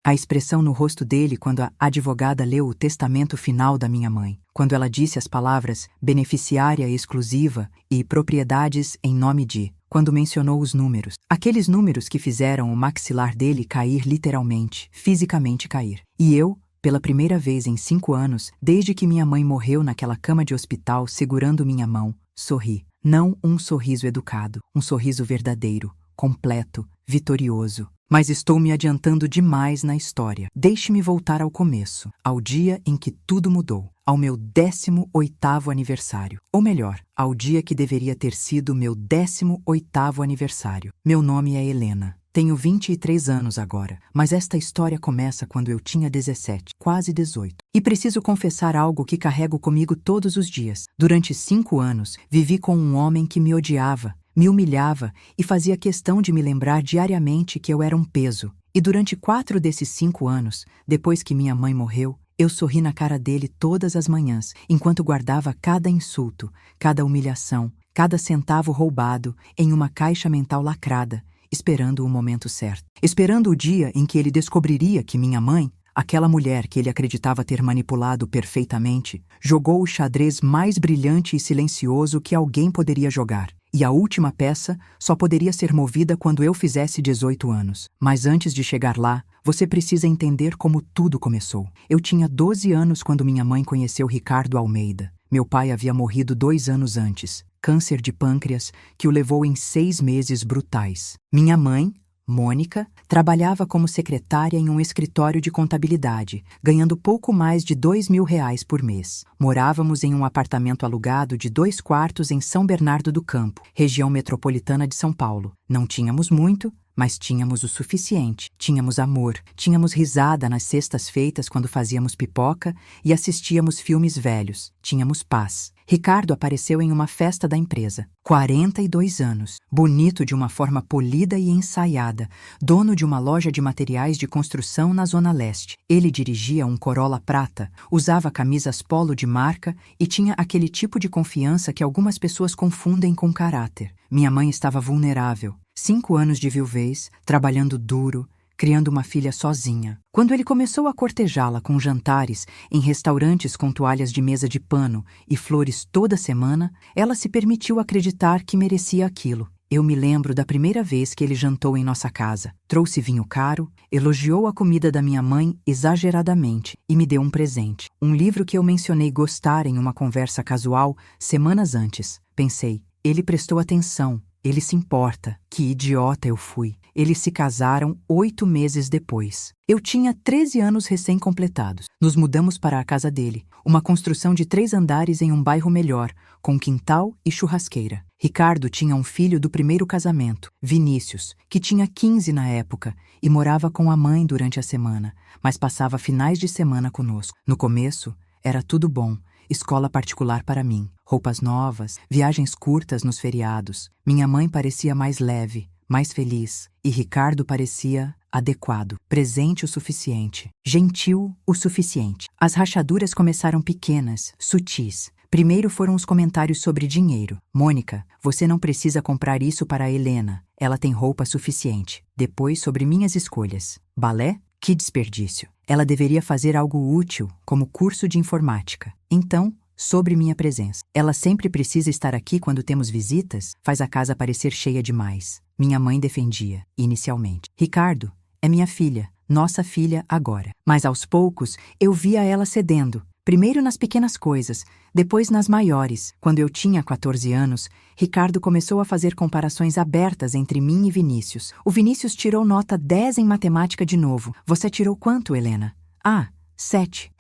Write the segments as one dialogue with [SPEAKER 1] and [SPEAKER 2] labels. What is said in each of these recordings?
[SPEAKER 1] A expressão no rosto dele quando a advogada leu o testamento final da minha mãe, quando ela disse as palavras beneficiária exclusiva e propriedades em nome de, quando mencionou os números, aqueles números que fizeram o maxilar dele cair literalmente, fisicamente cair. E eu, pela primeira vez em 5 anos, desde que minha mãe morreu naquela cama de hospital segurando minha mão, sorri. Não um sorriso educado, um sorriso verdadeiro, completo, vitorioso. Mas estou me adiantando demais na história. Deixe-me voltar ao começo, ao dia em que tudo mudou, ao meu 18º aniversário. Ou melhor, ao dia que deveria ter sido meu 18º aniversário. Meu nome é Helena. Tenho 23 anos agora, mas esta história começa quando eu tinha 17, quase 18. E preciso confessar algo que carrego comigo todos os dias. Durante 5 anos, vivi com um homem que me odiava, me humilhava e fazia questão de me lembrar diariamente que eu era um peso. E durante 4 desses 5 anos, depois que minha mãe morreu, eu sorri na cara dele todas as manhãs, enquanto guardava cada insulto, cada humilhação, cada centavo roubado em uma caixa mental lacrada, esperando o momento certo. Esperando o dia em que ele descobriria que minha mãe, aquela mulher que ele acreditava ter manipulado perfeitamente, jogou o xadrez mais brilhante e silencioso que alguém poderia jogar. E a última peça só poderia ser movida quando eu fizesse 18 anos. Mas antes de chegar lá, você precisa entender como tudo começou. Eu tinha 12 anos quando minha mãe conheceu Ricardo Almeida. Meu pai havia morrido 2 anos antes, câncer de pâncreas, que o levou em 6 meses brutais. Minha mãe, Mônica, trabalhava como secretária em um escritório de contabilidade, ganhando pouco mais de R$ 2.000 por mês. Morávamos em um apartamento alugado de 2 quartos em São Bernardo do Campo, região metropolitana de São Paulo. Não tínhamos muito, mas tínhamos o suficiente. Tínhamos amor, tínhamos risada nas sextas-feiras quando fazíamos pipoca e assistíamos filmes velhos. Tínhamos paz. Ricardo apareceu em uma festa da empresa. 42 anos, bonito de uma forma polida e ensaiada, dono de uma loja de materiais de construção na Zona Leste. Ele dirigia um Corolla prata, usava camisas polo de marca e tinha aquele tipo de confiança que algumas pessoas confundem com caráter. Minha mãe estava vulnerável. 5 anos de viuvez, trabalhando duro, criando uma filha sozinha. Quando ele começou a cortejá-la com jantares em restaurantes com toalhas de mesa de pano e flores toda semana, ela se permitiu acreditar que merecia aquilo. Eu me lembro da primeira vez que ele jantou em nossa casa. Trouxe vinho caro, elogiou a comida da minha mãe exageradamente e me deu um presente. Um livro que eu mencionei gostar em uma conversa casual semanas antes. Pensei, ele prestou atenção. Ele se importa. Que idiota eu fui. Eles se casaram 8 meses depois. Eu tinha 13 anos recém-completados. Nos mudamos para a casa dele, uma construção de 3 andares em um bairro melhor, com quintal e churrasqueira. Ricardo tinha um filho do primeiro casamento, Vinícius, que tinha 15 na época e morava com a mãe durante a semana, mas passava finais de semana conosco. No começo, era tudo bom. Escola particular para mim, roupas novas, viagens curtas nos feriados. Minha mãe parecia mais leve, mais feliz, e Ricardo parecia adequado, presente o suficiente, gentil o suficiente. As rachaduras começaram pequenas, sutis. Primeiro foram os comentários sobre dinheiro. Mônica, você não precisa comprar isso para a Helena. Ela tem roupa suficiente. Depois sobre minhas escolhas. Balé? Que desperdício. Ela deveria fazer algo útil, como curso de informática. Então, sobre minha presença. Ela sempre precisa estar aqui quando temos visitas? Faz a casa parecer cheia demais. Minha mãe defendia, inicialmente. Ricardo, é minha filha, nossa filha agora. Mas aos poucos, eu via ela cedendo. Primeiro nas pequenas coisas, depois nas maiores. Quando eu tinha 14 anos, Ricardo começou a fazer comparações abertas entre mim e Vinícius. O Vinícius tirou nota 10 em matemática de novo. Você tirou quanto, Helena? 7.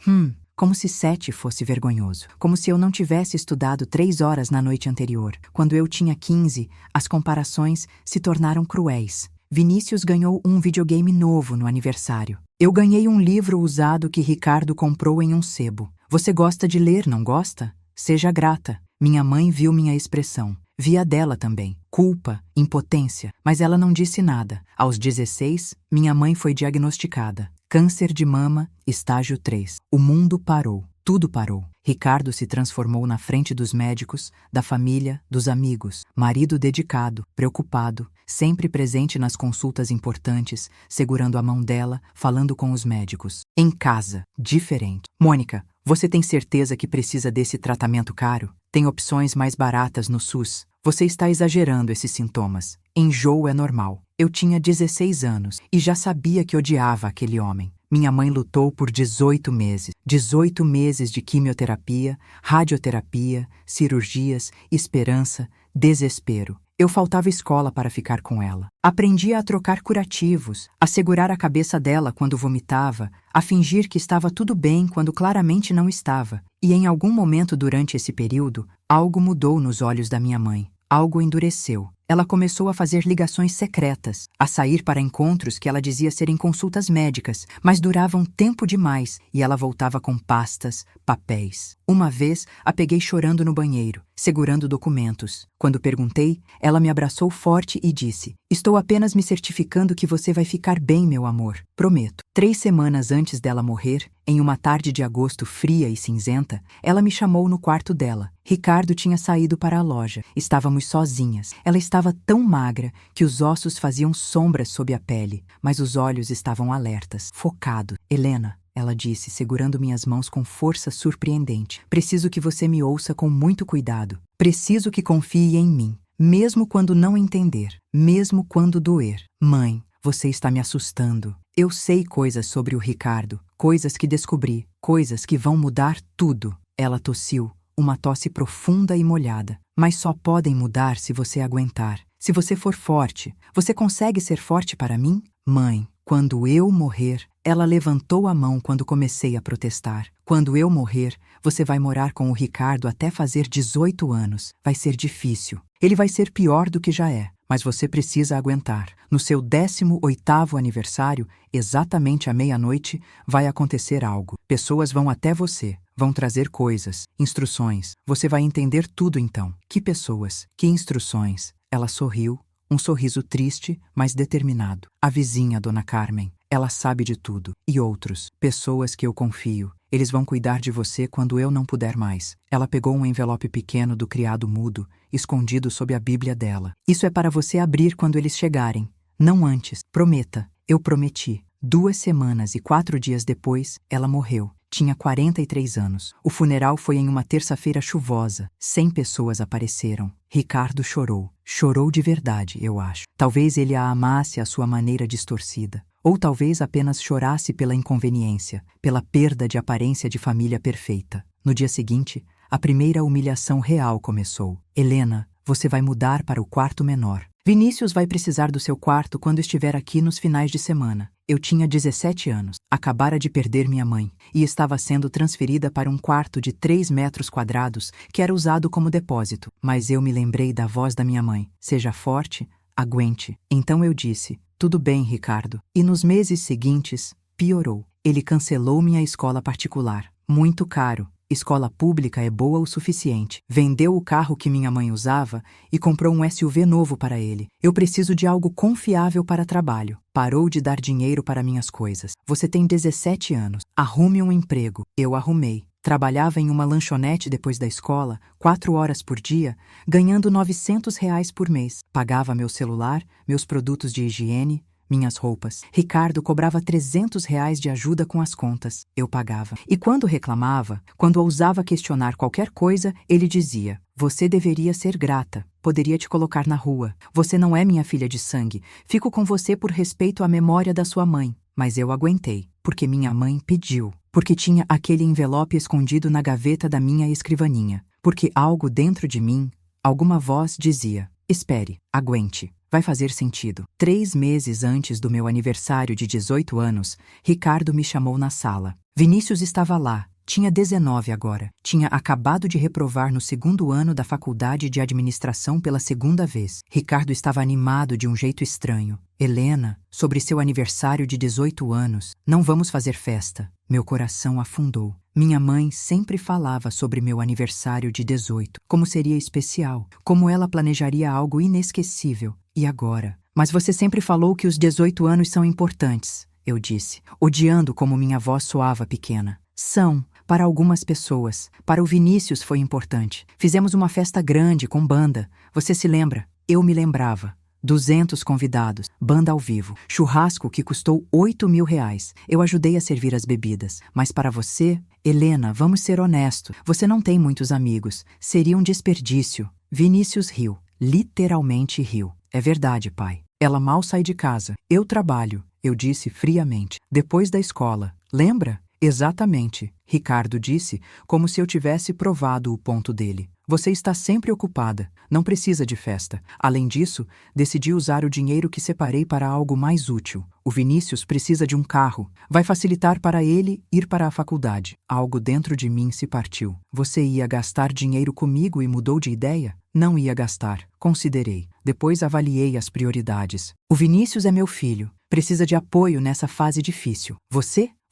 [SPEAKER 1] Como se 7 fosse vergonhoso. Como se eu não tivesse estudado 3 horas na noite anterior. Quando eu tinha 15, as comparações se tornaram cruéis. Vinícius ganhou um videogame novo no aniversário. Eu ganhei um livro usado que Ricardo comprou em um sebo. Você gosta de ler, não gosta? Seja grata. Minha mãe viu minha expressão. Via dela também. Culpa, impotência. Mas ela não disse nada. Aos 16, minha mãe foi diagnosticada. Câncer de mama, estágio 3. O mundo parou. tudo parou. Ricardo se transformou na frente dos médicos, da família, dos amigos. Marido dedicado, preocupado, sempre presente nas consultas importantes, segurando a mão dela, falando com os médicos. Em casa, diferente. Mônica, você tem certeza que precisa desse tratamento caro? Tem opções mais baratas no SUS. Você está exagerando esses sintomas. Enjoo é normal. Eu tinha 16 anos e já sabia que odiava aquele homem. Minha mãe lutou por 18 meses. 18 meses de quimioterapia, radioterapia, cirurgias, esperança, desespero. Eu faltava escola para ficar com ela. Aprendia a trocar curativos, a segurar a cabeça dela quando vomitava, a fingir que estava tudo bem quando claramente não estava. E em algum momento durante esse período, algo mudou nos olhos da minha mãe. Algo endureceu. Ela começou a fazer ligações secretas, a sair para encontros que ela dizia serem consultas médicas, mas duravam tempo demais e ela voltava com pastas, papéis. Uma vez, a peguei chorando no banheiro, segurando documentos. Quando perguntei, ela me abraçou forte e disse: "Estou apenas me certificando que você vai ficar bem, meu amor. Prometo." 3 semanas antes dela morrer, em uma tarde de agosto fria e cinzenta, ela me chamou no quarto dela. Ricardo tinha saído para a loja. Estávamos sozinhas. Ela estava tão magra que os ossos faziam sombras sob a pele, mas os olhos estavam alertas, focados. "Helena", ela disse, segurando minhas mãos com força surpreendente, "preciso que você me ouça com muito cuidado. Preciso que confie em mim, mesmo quando não entender, mesmo quando doer. Mãe, você está me assustando. Eu sei coisas sobre o Ricardo, coisas que descobri, coisas que vão mudar tudo." Ela tossiu, uma tosse profunda e molhada. "Mas só podem mudar se você aguentar. Se você for forte. Você consegue ser forte para mim? Mãe, quando eu morrer..." Ela levantou a mão quando comecei a protestar. "Quando eu morrer, você vai morar com o Ricardo até fazer 18 anos. Vai ser difícil. Ele vai ser pior do que já é. Mas você precisa aguentar. No seu 18º aniversário, exatamente à meia-noite, vai acontecer algo. Pessoas vão até você. Vão trazer coisas, instruções. Você vai entender tudo então." "Que pessoas? Que instruções?" Ela sorriu, um sorriso triste, mas determinado. "A vizinha, Dona Carmen. Ela sabe de tudo. E outros. Pessoas que eu confio. Eles vão cuidar de você quando eu não puder mais." Ela pegou um envelope pequeno do criado mudo, escondido sob a Bíblia dela. "Isso é para você abrir quando eles chegarem. Não antes. Prometa." Eu prometi. 2 semanas e 4 dias depois, ela morreu. Tinha 43 anos. O funeral foi em uma terça-feira chuvosa. 100 pessoas apareceram. Ricardo chorou. Chorou de verdade, eu acho. Talvez ele a amasse à sua maneira distorcida. Ou talvez apenas chorasse pela inconveniência, pela perda de aparência de família perfeita. No dia seguinte, a primeira humilhação real começou. "Helena, você vai mudar para o quarto menor. Vinícius vai precisar do seu quarto quando estiver aqui nos finais de semana." Eu tinha 17 anos, acabara de perder minha mãe e estava sendo transferida para um quarto de 3 metros quadrados que era usado como depósito. Mas eu me lembrei da voz da minha mãe: "Seja forte, aguente." Então eu disse: "Tudo bem, Ricardo." E nos meses seguintes, piorou. Ele cancelou minha escola particular. Muito caro. Escola pública é boa o suficiente. Vendeu o carro que minha mãe usava e comprou um SUV novo para ele. Eu preciso de algo confiável para trabalho. Parou de dar dinheiro para minhas coisas. "Você tem 17 anos. Arrume um emprego." Eu arrumei. Trabalhava em uma lanchonete depois da escola, 4 horas por dia, ganhando R$ 900 por mês. Pagava meu celular, meus produtos de higiene, minhas roupas. Ricardo cobrava R$ 300 de ajuda com as contas. Eu pagava. E quando reclamava, quando ousava questionar qualquer coisa, ele dizia: "Você deveria ser grata. Poderia te colocar na rua. Você não é minha filha de sangue. Fico com você por respeito à memória da sua mãe." Mas eu aguentei, porque minha mãe pediu. Porque tinha aquele envelope escondido na gaveta da minha escrivaninha. Porque algo dentro de mim, alguma voz dizia: "Espere, aguente. Vai fazer sentido." 3 meses antes do meu aniversário de 18 anos, Ricardo me chamou na sala. Vinícius estava lá. Tinha 19 agora. Tinha acabado de reprovar no 2º ano da faculdade de administração pela 2ª vez. Ricardo estava animado de um jeito estranho. "Helena, sobre seu aniversário de 18 anos, não vamos fazer festa." Meu coração afundou. Minha mãe sempre falava sobre meu aniversário de 18, como seria especial, como ela planejaria algo inesquecível. E agora? "Mas você sempre falou que os 18 anos são importantes", eu disse, odiando como minha voz soava pequena. "São, para algumas pessoas. Para o Vinícius foi importante. Fizemos uma festa grande com banda. Você se lembra? Eu me lembrava. 200 convidados, banda ao vivo, churrasco que custou R$ 8.000. Eu ajudei a servir as bebidas. Mas para você, Helena, vamos ser honestos. Você não tem muitos amigos. Seria um desperdício. Vinícius riu. Literalmente riu. É verdade, pai. Ela mal sai de casa. Eu trabalho, eu disse friamente. Depois da escola. Lembra? Exatamente, Ricardo disse, como se eu tivesse provado o ponto dele. Você está sempre ocupada, não precisa de festa. Além disso, decidi usar o dinheiro que separei para algo mais útil. O Vinícius precisa de um carro. Vai facilitar para ele ir para a faculdade. Algo dentro de mim se partiu. Você ia gastar dinheiro comigo e mudou de ideia? Não ia gastar. Considerei. Depois avaliei as prioridades. O Vinícius é meu filho. Precisa de apoio nessa fase difícil.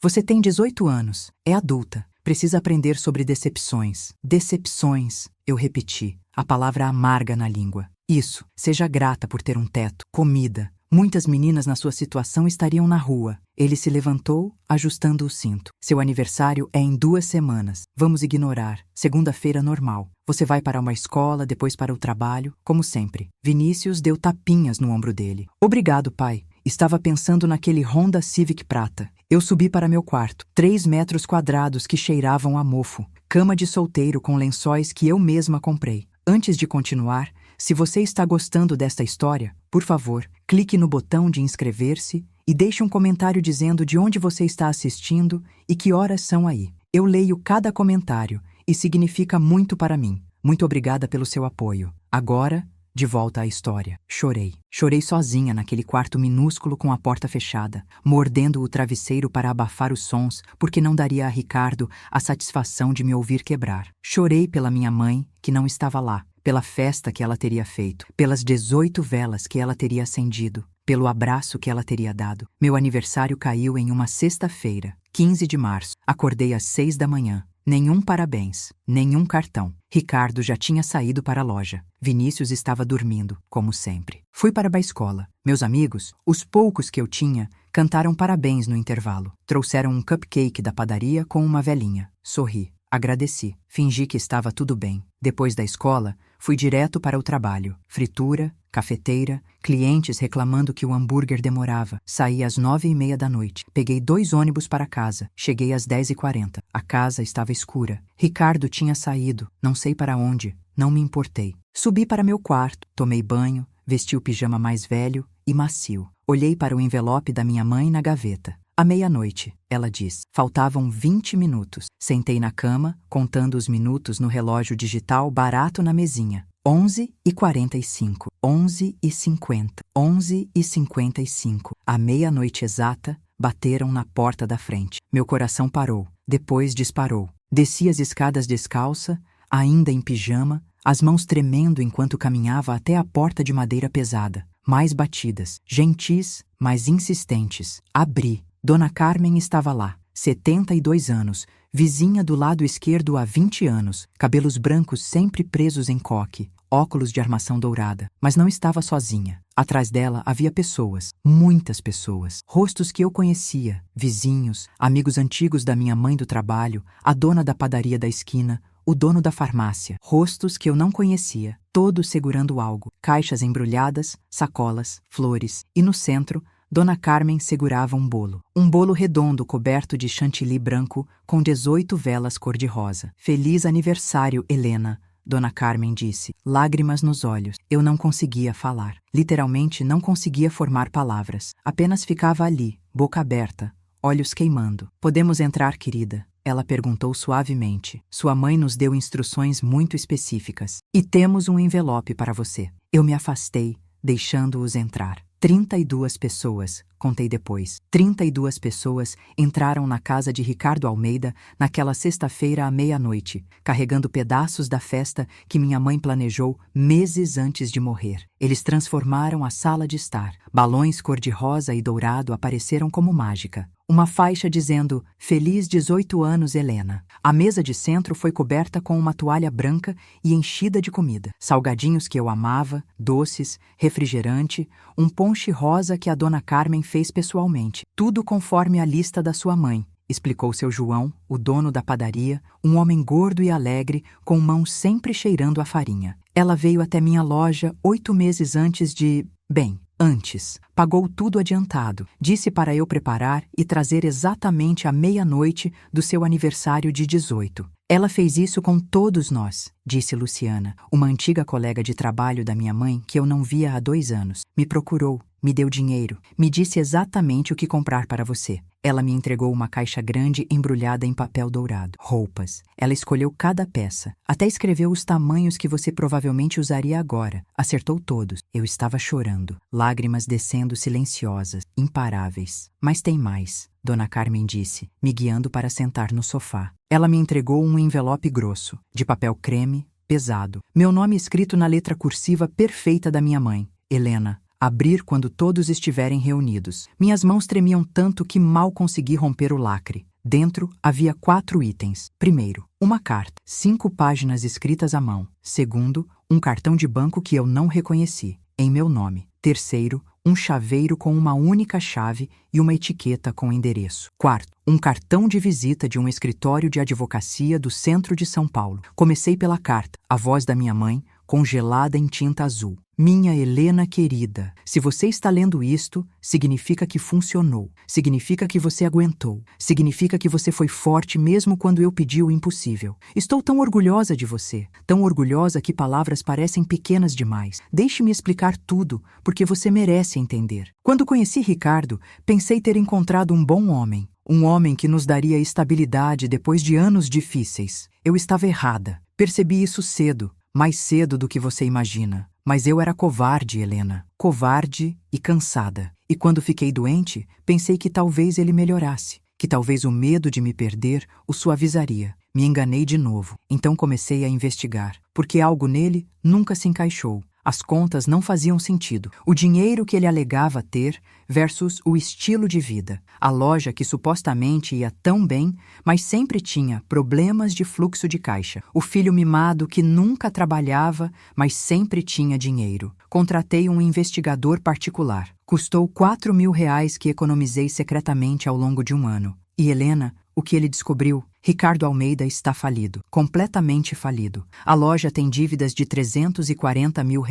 [SPEAKER 1] Você tem 18 anos. É adulta. Precisa aprender sobre decepções. Decepções, eu repeti, a palavra amarga na língua. Isso, seja grata por ter um teto, comida. Muitas meninas na sua situação estariam na rua. Ele se levantou, ajustando o cinto. Seu aniversário é em 2 semanas. Vamos ignorar. Segunda-feira normal. Você vai para uma escola, depois para o trabalho, como sempre. Vinícius deu tapinhas no ombro dele. Obrigado, pai. Estava pensando naquele Honda Civic prata. Eu subi para meu quarto. 3 metros quadrados que cheiravam a mofo. Cama de solteiro com lençóis que eu mesma comprei. Antes de continuar, se você está gostando desta história, por favor, clique no botão de inscrever-se e deixe um comentário dizendo de onde você está assistindo e que horas são aí. Eu leio cada comentário e significa muito para mim. Muito obrigada pelo seu apoio. Agora, de volta à história. Chorei. Chorei sozinha naquele quarto minúsculo com a porta fechada, mordendo o travesseiro para abafar os sons, porque não daria a Ricardo a satisfação de me ouvir quebrar. Chorei pela minha mãe, que não estava lá, pela festa que ela teria feito, pelas 18 velas que ela teria acendido, pelo abraço que ela teria dado. Meu aniversário caiu em uma sexta-feira, 15 de março. Acordei às 6 da manhã. Nenhum parabéns, nenhum cartão. Ricardo já tinha saído para a loja. Vinícius estava dormindo, como sempre. Fui para a escola. Meus amigos, os poucos que eu tinha, cantaram parabéns no intervalo. Trouxeram um cupcake da padaria com uma velinha. Sorri. Agradeci. Fingi que estava tudo bem. Depois da escola, fui direto para o trabalho. Fritura, cafeteira, clientes reclamando que o hambúrguer demorava. Saí às 9h30 da noite. Peguei 2 ônibus para casa. Cheguei às 10h40. A casa estava escura. Ricardo tinha saído. Não sei para onde. Não me importei. Subi para meu quarto. Tomei banho. Vesti o pijama mais velho e macio. Olhei para o envelope da minha mãe na gaveta. À meia-noite, ela disse. Faltavam 20 minutos. Sentei na cama, contando os minutos no relógio digital barato na mesinha. 11h45, 11h50, 11h55. À meia-noite exata, bateram na porta da frente. Meu coração parou, depois disparou. Desci as escadas descalça, ainda em pijama, as mãos tremendo enquanto caminhava até a porta de madeira pesada. Mais batidas, gentis, mas insistentes. Abri. Dona Carmen estava lá, 72 anos, vizinha do lado esquerdo há 20 anos, cabelos brancos sempre presos em coque, óculos de armação dourada. Mas não estava sozinha. Atrás dela havia pessoas, muitas pessoas, rostos que eu conhecia, vizinhos, amigos antigos da minha mãe do trabalho, a dona da padaria da esquina, o dono da farmácia, rostos que eu não conhecia, todos segurando algo, caixas embrulhadas, sacolas, flores, e no centro, Dona Carmen segurava um bolo redondo coberto de chantilly branco com 18 velas cor-de-rosa. Feliz aniversário, Helena, Dona Carmen disse, lágrimas nos olhos. Eu não conseguia falar. Literalmente não conseguia formar palavras. Apenas ficava ali, boca aberta, olhos queimando. Podemos entrar, querida? Ela perguntou suavemente. Sua mãe nos deu instruções muito específicas. E temos um envelope para você. Eu me afastei, deixando-os entrar. 32 pessoas, contei depois. 32 pessoas entraram na casa de Ricardo Almeida naquela sexta-feira à meia-noite, carregando pedaços da festa que minha mãe planejou meses antes de morrer. Eles transformaram a sala de estar. Balões cor-de-rosa e dourado apareceram como mágica. Uma faixa dizendo, Feliz 18 anos, Helena. A mesa de centro foi coberta com uma toalha branca e enchida de comida. Salgadinhos que eu amava, doces, refrigerante, um ponche rosa que a Dona Carmen fez pessoalmente. Tudo conforme a lista da sua mãe. explicou seu João, o dono da padaria, um homem gordo e alegre, com mãos sempre cheirando a farinha. Ela veio até minha loja 8 meses antes de... Bem, antes. Pagou tudo adiantado. Disse para eu preparar e trazer exatamente à meia-noite do seu aniversário de 18. Ela fez isso com todos nós, disse Luciana, uma antiga colega de trabalho da minha mãe que eu não via há 2 anos. Me procurou, me deu dinheiro, me disse exatamente o que comprar para você. Ela me entregou uma caixa grande embrulhada em papel dourado. Roupas. Ela escolheu cada peça. Até escreveu os tamanhos que você provavelmente usaria agora. Acertou todos. Eu estava chorando. Lágrimas descendo silenciosas, imparáveis. Mas tem mais, Dona Carmen disse, me guiando para sentar no sofá. Ela me entregou um envelope grosso, de papel creme, pesado. Meu nome escrito na letra cursiva perfeita da minha mãe, Helena. Abrir quando todos estiverem reunidos. Minhas mãos tremiam tanto que mal consegui romper o lacre. Dentro havia 4 itens. Primeiro, uma carta, 5 páginas escritas à mão. Segundo, um cartão de banco que eu não reconheci, em meu nome. Terceiro, um chaveiro com uma única chave e uma etiqueta com endereço. Quarto, um cartão de visita de um escritório de advocacia do centro de São Paulo. Comecei pela carta, a voz da minha mãe, congelada em tinta azul. Minha Helena querida, se você está lendo isto, significa que funcionou, significa que você aguentou, significa que você foi forte mesmo quando eu pedi o impossível. Estou tão orgulhosa de você, tão orgulhosa que palavras parecem pequenas demais. Deixe-me explicar tudo, porque você merece entender. Quando conheci Ricardo, pensei ter encontrado um bom homem, um homem que nos daria estabilidade depois de anos difíceis. Eu estava errada, percebi isso cedo, mais cedo do que você imagina. Mas eu era covarde, Helena. Covarde e cansada. E quando fiquei doente, pensei que talvez ele melhorasse, que talvez o medo de me perder o suavizaria. Me enganei de novo. Então comecei a investigar, porque algo nele nunca se encaixou. As contas não faziam sentido. O dinheiro que ele alegava ter versus o estilo de vida. A loja que supostamente ia tão bem, mas sempre tinha problemas de fluxo de caixa. O filho mimado que nunca trabalhava, mas sempre tinha dinheiro. Contratei um investigador particular. Custou R$ 4.000 que economizei secretamente ao longo de 1 ano. E Helena, o que ele descobriu? Ricardo Almeida está falido, completamente falido. A loja tem dívidas de R$ 340 mil.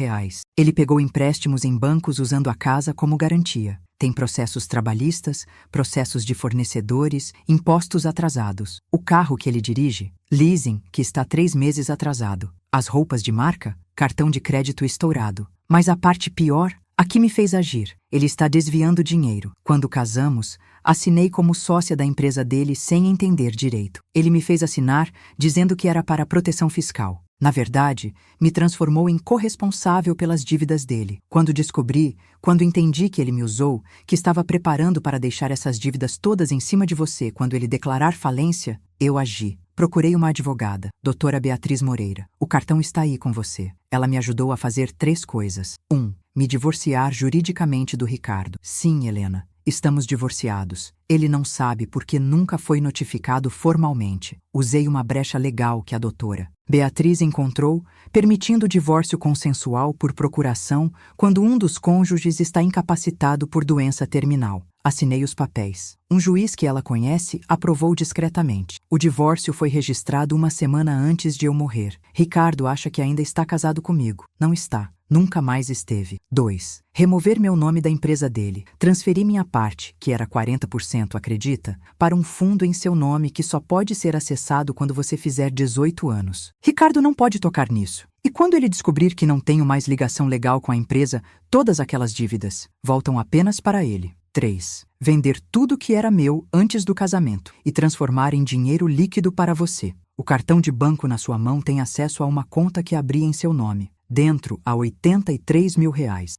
[SPEAKER 1] Ele pegou empréstimos em bancos usando a casa como garantia. Tem processos trabalhistas, processos de fornecedores, impostos atrasados. O carro que ele dirige, leasing, que está 3 meses atrasado. As roupas de marca, cartão de crédito estourado. Mas a parte pior, a que me fez agir. Ele está desviando dinheiro. Quando casamos, assinei como sócia da empresa dele sem entender direito. Ele me fez assinar dizendo que era para proteção fiscal. Na verdade, me transformou em corresponsável pelas dívidas dele. Quando entendi que ele me usou, que estava preparando para deixar essas dívidas todas em cima de você quando ele declarar falência, eu agi. Procurei uma advogada, doutora Beatriz Moreira. O cartão está aí com você. Ela me ajudou a fazer 3 coisas. 1. Me divorciar juridicamente do Ricardo. Sim, Helena. Estamos divorciados. Ele não sabe porque nunca foi notificado formalmente. Usei uma brecha legal que a doutora Beatriz encontrou, permitindo o divórcio consensual por procuração quando um dos cônjuges está incapacitado por doença terminal. Assinei os papéis. Um juiz que ela conhece aprovou discretamente. O divórcio foi registrado 1 semana antes de eu morrer. Ricardo acha que ainda está casado comigo. Não está. Nunca mais esteve. 2. Remover meu nome da empresa dele. Transferi minha parte, que era 40%, acredita, para um fundo em seu nome que só pode ser acessado quando você fizer 18 anos. Ricardo não pode tocar nisso. E quando ele descobrir que não tenho mais ligação legal com a empresa, todas aquelas dívidas voltam apenas para ele. 3. Vender tudo que era meu antes do casamento e transformar em dinheiro líquido para você. O cartão de banco na sua mão tem acesso a uma conta que abri em seu nome. Dentro há R$ 83 mil.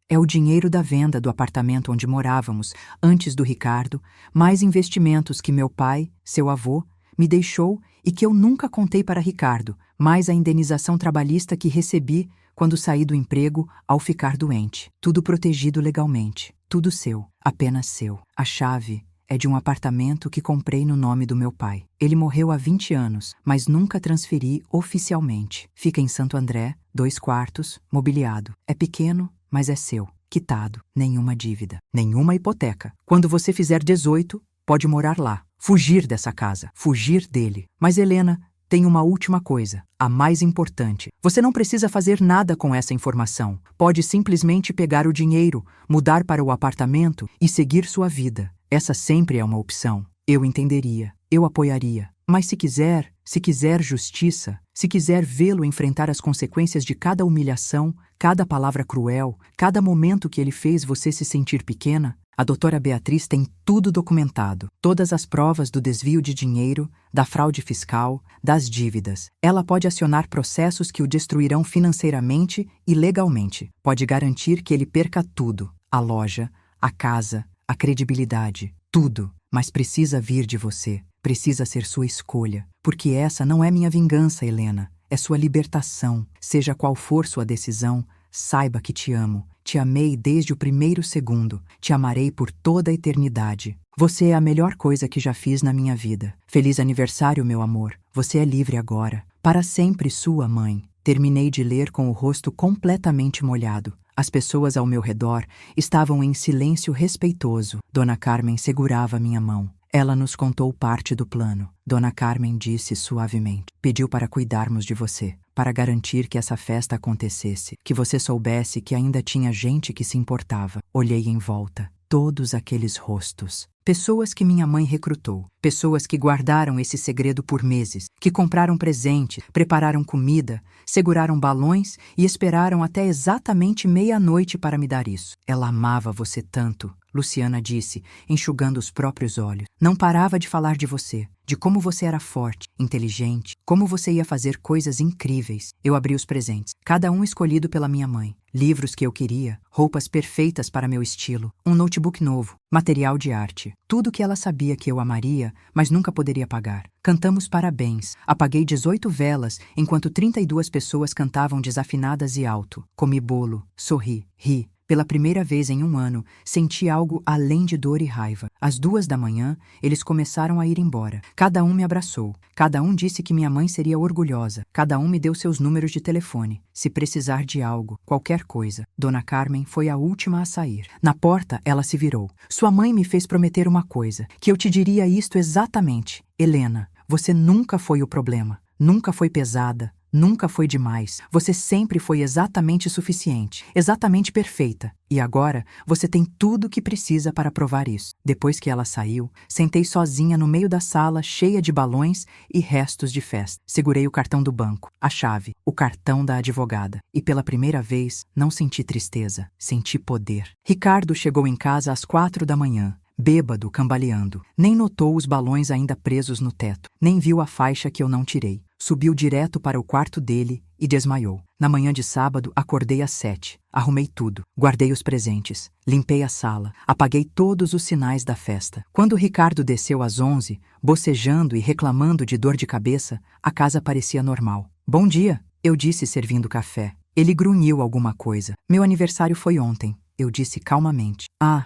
[SPEAKER 1] É o dinheiro da venda do apartamento onde morávamos, antes do Ricardo, mais investimentos que meu pai, seu avô, me deixou e que eu nunca contei para Ricardo, mais a indenização trabalhista que recebi quando saí do emprego ao ficar doente. Tudo protegido legalmente. Tudo seu, apenas seu. A chave é de um apartamento que comprei no nome do meu pai. Ele morreu há 20 anos, mas nunca transferi oficialmente. Fica em Santo André, 2 quartos, mobiliado. É pequeno, mas é seu. Quitado. Nenhuma dívida. Nenhuma hipoteca. Quando você fizer 18, pode morar lá, fugir dessa casa, fugir dele. Mas Helena, tem uma última coisa, a mais importante. Você não precisa fazer nada com essa informação. Pode simplesmente pegar o dinheiro, mudar para o apartamento e seguir sua vida. Essa sempre é uma opção. Eu entenderia, eu apoiaria. Mas se quiser justiça, se quiser vê-lo enfrentar as consequências de cada humilhação, cada palavra cruel, cada momento que ele fez você se sentir pequena, a doutora Beatriz tem tudo documentado, todas as provas do desvio de dinheiro, da fraude fiscal, das dívidas. Ela pode acionar processos que o destruirão financeiramente e legalmente. Pode garantir que ele perca tudo, a loja, a casa, a credibilidade, tudo. Mas precisa vir de você, precisa ser sua escolha, porque essa não é minha vingança, Helena, é sua libertação. Seja qual for sua decisão, saiba que te amo. Te amei desde o primeiro segundo. Te amarei por toda a eternidade. Você é a melhor coisa que já fiz na minha vida. Feliz aniversário, meu amor. Você é livre agora. Para sempre sua mãe. Terminei de ler com o rosto completamente molhado. As pessoas ao meu redor estavam em silêncio respeitoso. Dona Carmen segurava minha mão. Ela nos contou parte do plano. Dona Carmen disse suavemente. Pediu para cuidarmos de você, para garantir que essa festa acontecesse, que você soubesse que ainda tinha gente que se importava. Olhei em volta. Todos aqueles rostos. Pessoas que minha mãe recrutou. Pessoas que guardaram esse segredo por meses, que compraram presente, prepararam comida, seguraram balões e esperaram até exatamente meia-noite para me dar isso. Ela amava você tanto, Luciana disse, enxugando os próprios olhos. Não parava de falar de você, de como você era forte, inteligente, como você ia fazer coisas incríveis. Eu abri os presentes, cada um escolhido pela minha mãe. Livros que eu queria, roupas perfeitas para meu estilo, um notebook novo, material de arte. Tudo que ela sabia que eu amaria, mas nunca poderia pagar. Cantamos parabéns. Apaguei 18 velas, enquanto 32 pessoas cantavam desafinadas e alto. Comi bolo, sorri, ri. Pela primeira vez em um ano, senti algo além de dor e raiva. Às 2 da manhã, eles começaram a ir embora. Cada um me abraçou. Cada um disse que minha mãe seria orgulhosa. Cada um me deu seus números de telefone. Se precisar de algo, qualquer coisa. Dona Carmen foi a última a sair. Na porta, ela se virou. Sua mãe me fez prometer uma coisa, que eu te diria isto exatamente. Helena, você nunca foi o problema. Nunca foi pesada. Nunca foi demais. Você sempre foi exatamente suficiente, exatamente perfeita. E agora, você tem tudo o que precisa para provar isso. Depois que ela saiu, sentei sozinha no meio da sala, cheia de balões e restos de festa. Segurei o cartão do banco, a chave, o cartão da advogada. E pela primeira vez, não senti tristeza, senti poder. Ricardo chegou em casa às 4 da manhã. Bêbado, cambaleando. Nem notou os balões ainda presos no teto. Nem viu a faixa que eu não tirei. Subiu direto para o quarto dele e desmaiou. Na manhã de sábado, acordei às 7. Arrumei tudo. Guardei os presentes. Limpei a sala. Apaguei todos os sinais da festa. Quando Ricardo desceu às 11, bocejando e reclamando de dor de cabeça, a casa parecia normal. Bom dia, eu disse servindo café. Ele grunhiu alguma coisa. Meu aniversário foi ontem, eu disse calmamente. Ah,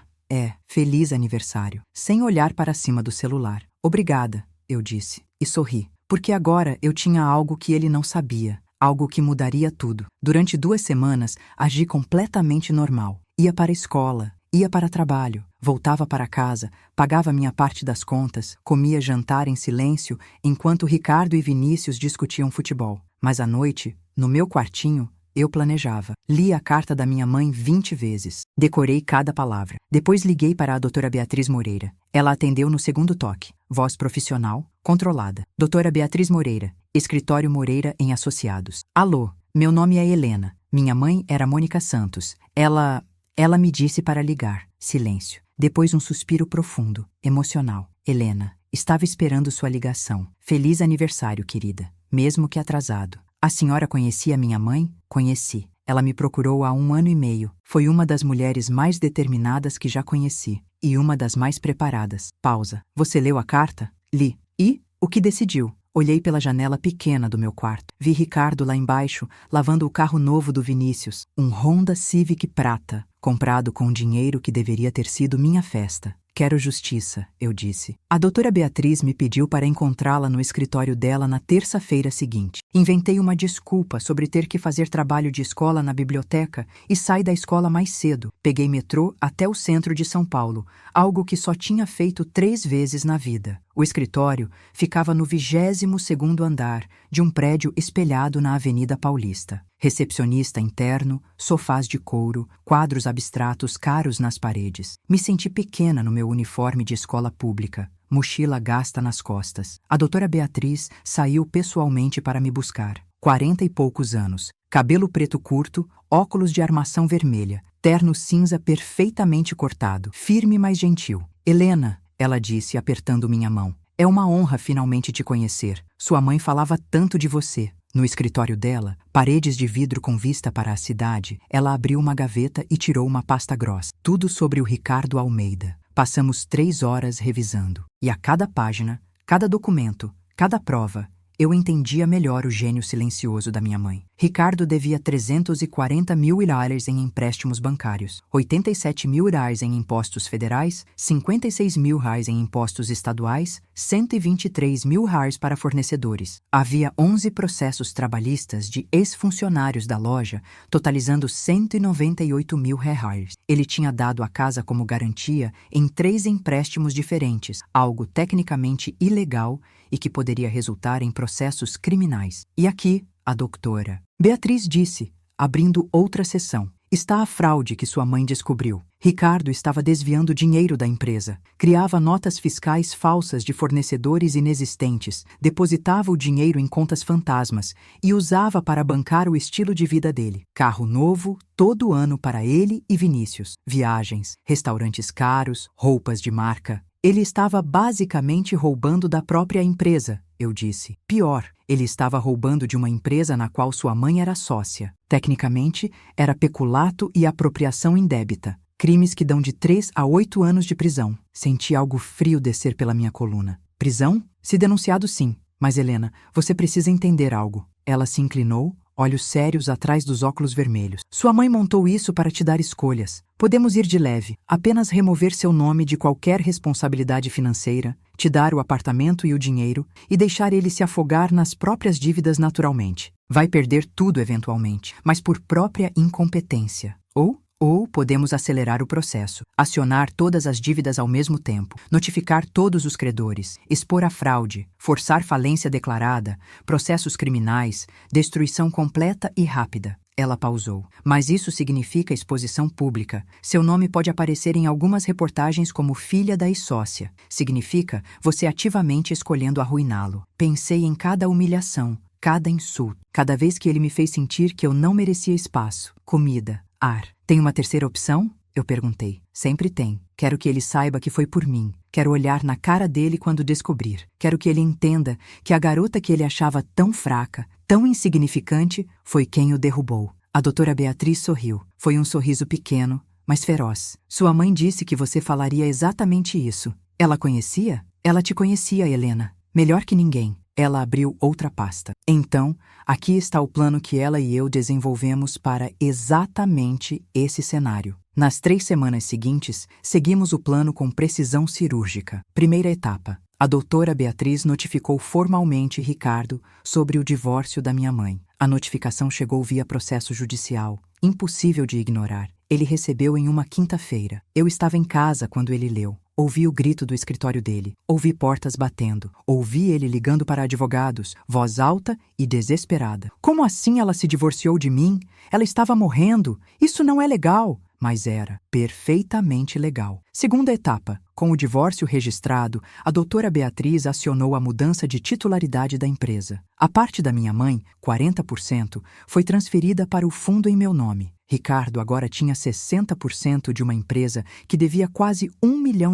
[SPEAKER 1] feliz aniversário. Sem olhar para cima do celular. Obrigada, eu disse. E sorri. Porque agora eu tinha algo que ele não sabia. Algo que mudaria tudo. Durante 2 semanas, agi completamente normal. Ia para a escola, ia para trabalho, voltava para casa, pagava minha parte das contas, comia jantar em silêncio, enquanto Ricardo e Vinícius discutiam futebol. Mas à noite, no meu quartinho, eu planejava. Li a carta da minha mãe 20 vezes. Decorei cada palavra. Depois liguei para a doutora Beatriz Moreira. Ela atendeu no segundo toque. Voz profissional, controlada. Doutora Beatriz Moreira, Escritório Moreira em Associados. Alô, meu nome é Helena. Minha mãe era Mônica Santos. Ela me disse para ligar. Silêncio. Depois um suspiro profundo, emocional. Helena, estava esperando sua ligação. Feliz aniversário, querida. Mesmo que atrasado. A senhora conhecia minha mãe? Conheci. Ela me procurou há 1 ano e meio. Foi uma das mulheres mais determinadas que já conheci. E uma das mais preparadas. Pausa. Você leu a carta? Li. E? O que decidiu? Olhei pela janela pequena do meu quarto. Vi Ricardo lá embaixo, lavando o carro novo do Vinícius. Um Honda Civic prata, comprado com dinheiro que deveria ter sido minha festa. Quero justiça, eu disse. A doutora Beatriz me pediu para encontrá-la no escritório dela na terça-feira seguinte. Inventei uma desculpa sobre ter que fazer trabalho de escola na biblioteca e saí da escola mais cedo. Peguei metrô até o centro de São Paulo, algo que só tinha feito 3 vezes na vida. O escritório ficava no 22º andar de um prédio espelhado na Avenida Paulista. Recepcionista interno, sofás de couro, quadros abstratos caros nas paredes. Me senti pequena no meu uniforme de escola pública, mochila gasta nas costas. A doutora Beatriz saiu pessoalmente para me buscar. 40 e poucos anos, cabelo preto curto, óculos de armação vermelha, terno cinza perfeitamente cortado, firme mas gentil. Helena, ela disse apertando minha mão. É uma honra finalmente te conhecer. Sua mãe falava tanto de você. No escritório dela, paredes de vidro com vista para a cidade, ela abriu uma gaveta e tirou uma pasta grossa. Tudo sobre o Ricardo Almeida. Passamos 3 horas revisando. E a cada página, cada documento, cada prova, eu entendia melhor o gênio silencioso da minha mãe. Ricardo devia 340 mil reais em empréstimos bancários, 87 mil reais em impostos federais, 56 mil reais em impostos estaduais, 123 mil reais para fornecedores. Havia 11 processos trabalhistas de ex-funcionários da loja, totalizando 198 mil reais. Ele tinha dado a casa como garantia em 3 empréstimos diferentes, algo tecnicamente ilegal e que poderia resultar em processos criminais. E aqui, a doutora Beatriz disse, abrindo outra sessão. Está a fraude que sua mãe descobriu. Ricardo estava desviando dinheiro da empresa, criava notas fiscais falsas de fornecedores inexistentes, depositava o dinheiro em contas fantasmas e usava para bancar o estilo de vida dele. Carro novo, todo ano para ele e Vinícius. Viagens, restaurantes caros, roupas de marca. Ele estava basicamente roubando da própria empresa, eu disse. Pior, ele estava roubando de uma empresa na qual sua mãe era sócia. Tecnicamente, era peculato e apropriação indébita. Crimes que dão de 3 a 8 anos de prisão. Senti algo frio descer pela minha coluna. Prisão? Se denunciado, sim. Mas, Helena, você precisa entender algo. Ela se inclinou, olhos sérios atrás dos óculos vermelhos. Sua mãe montou isso para te dar escolhas. Podemos ir de leve, apenas remover seu nome de qualquer responsabilidade financeira, te dar o apartamento e o dinheiro e deixar ele se afogar nas próprias dívidas naturalmente. Vai perder tudo eventualmente, mas por própria incompetência. Ou podemos acelerar o processo, acionar todas as dívidas ao mesmo tempo, notificar todos os credores, expor a fraude, forçar falência declarada, processos criminais, destruição completa e rápida. Ela pausou. Mas isso significa exposição pública. Seu nome pode aparecer em algumas reportagens como filha da ex-sócia. Significa você ativamente escolhendo arruiná-lo. Pensei em cada humilhação, cada insulto, cada vez que ele me fez sentir que eu não merecia espaço, comida, ar. Tem uma terceira opção? Eu perguntei. Sempre tem. Quero que ele saiba que foi por mim. Quero olhar na cara dele quando descobrir. Quero que ele entenda que a garota que ele achava tão fraca, tão insignificante, foi quem o derrubou. A doutora Beatriz sorriu. Foi um sorriso pequeno, mas feroz. Sua mãe disse que você falaria exatamente isso. Ela conhecia? Ela te conhecia, Helena. Melhor que ninguém. Ela abriu outra pasta. Então, aqui está o plano que ela e eu desenvolvemos para exatamente esse cenário. Nas 3 semanas seguintes, seguimos o plano com precisão cirúrgica. Primeira etapa. A doutora Beatriz notificou formalmente Ricardo sobre o divórcio da minha mãe. A notificação chegou via processo judicial, impossível de ignorar. Ele recebeu em uma quinta-feira. Eu estava em casa quando ele leu. Ouvi o grito do escritório dele, ouvi portas batendo, ouvi ele ligando para advogados, voz alta e desesperada. Como assim ela se divorciou de mim? Ela estava morrendo. Isso não é legal. Mas era perfeitamente legal. Segunda etapa. Com o divórcio registrado, a doutora Beatriz acionou a mudança de titularidade da empresa. A parte da minha mãe, 40%, foi transferida para o fundo em meu nome. Ricardo agora tinha 60% de uma empresa que devia quase R$1 milhão.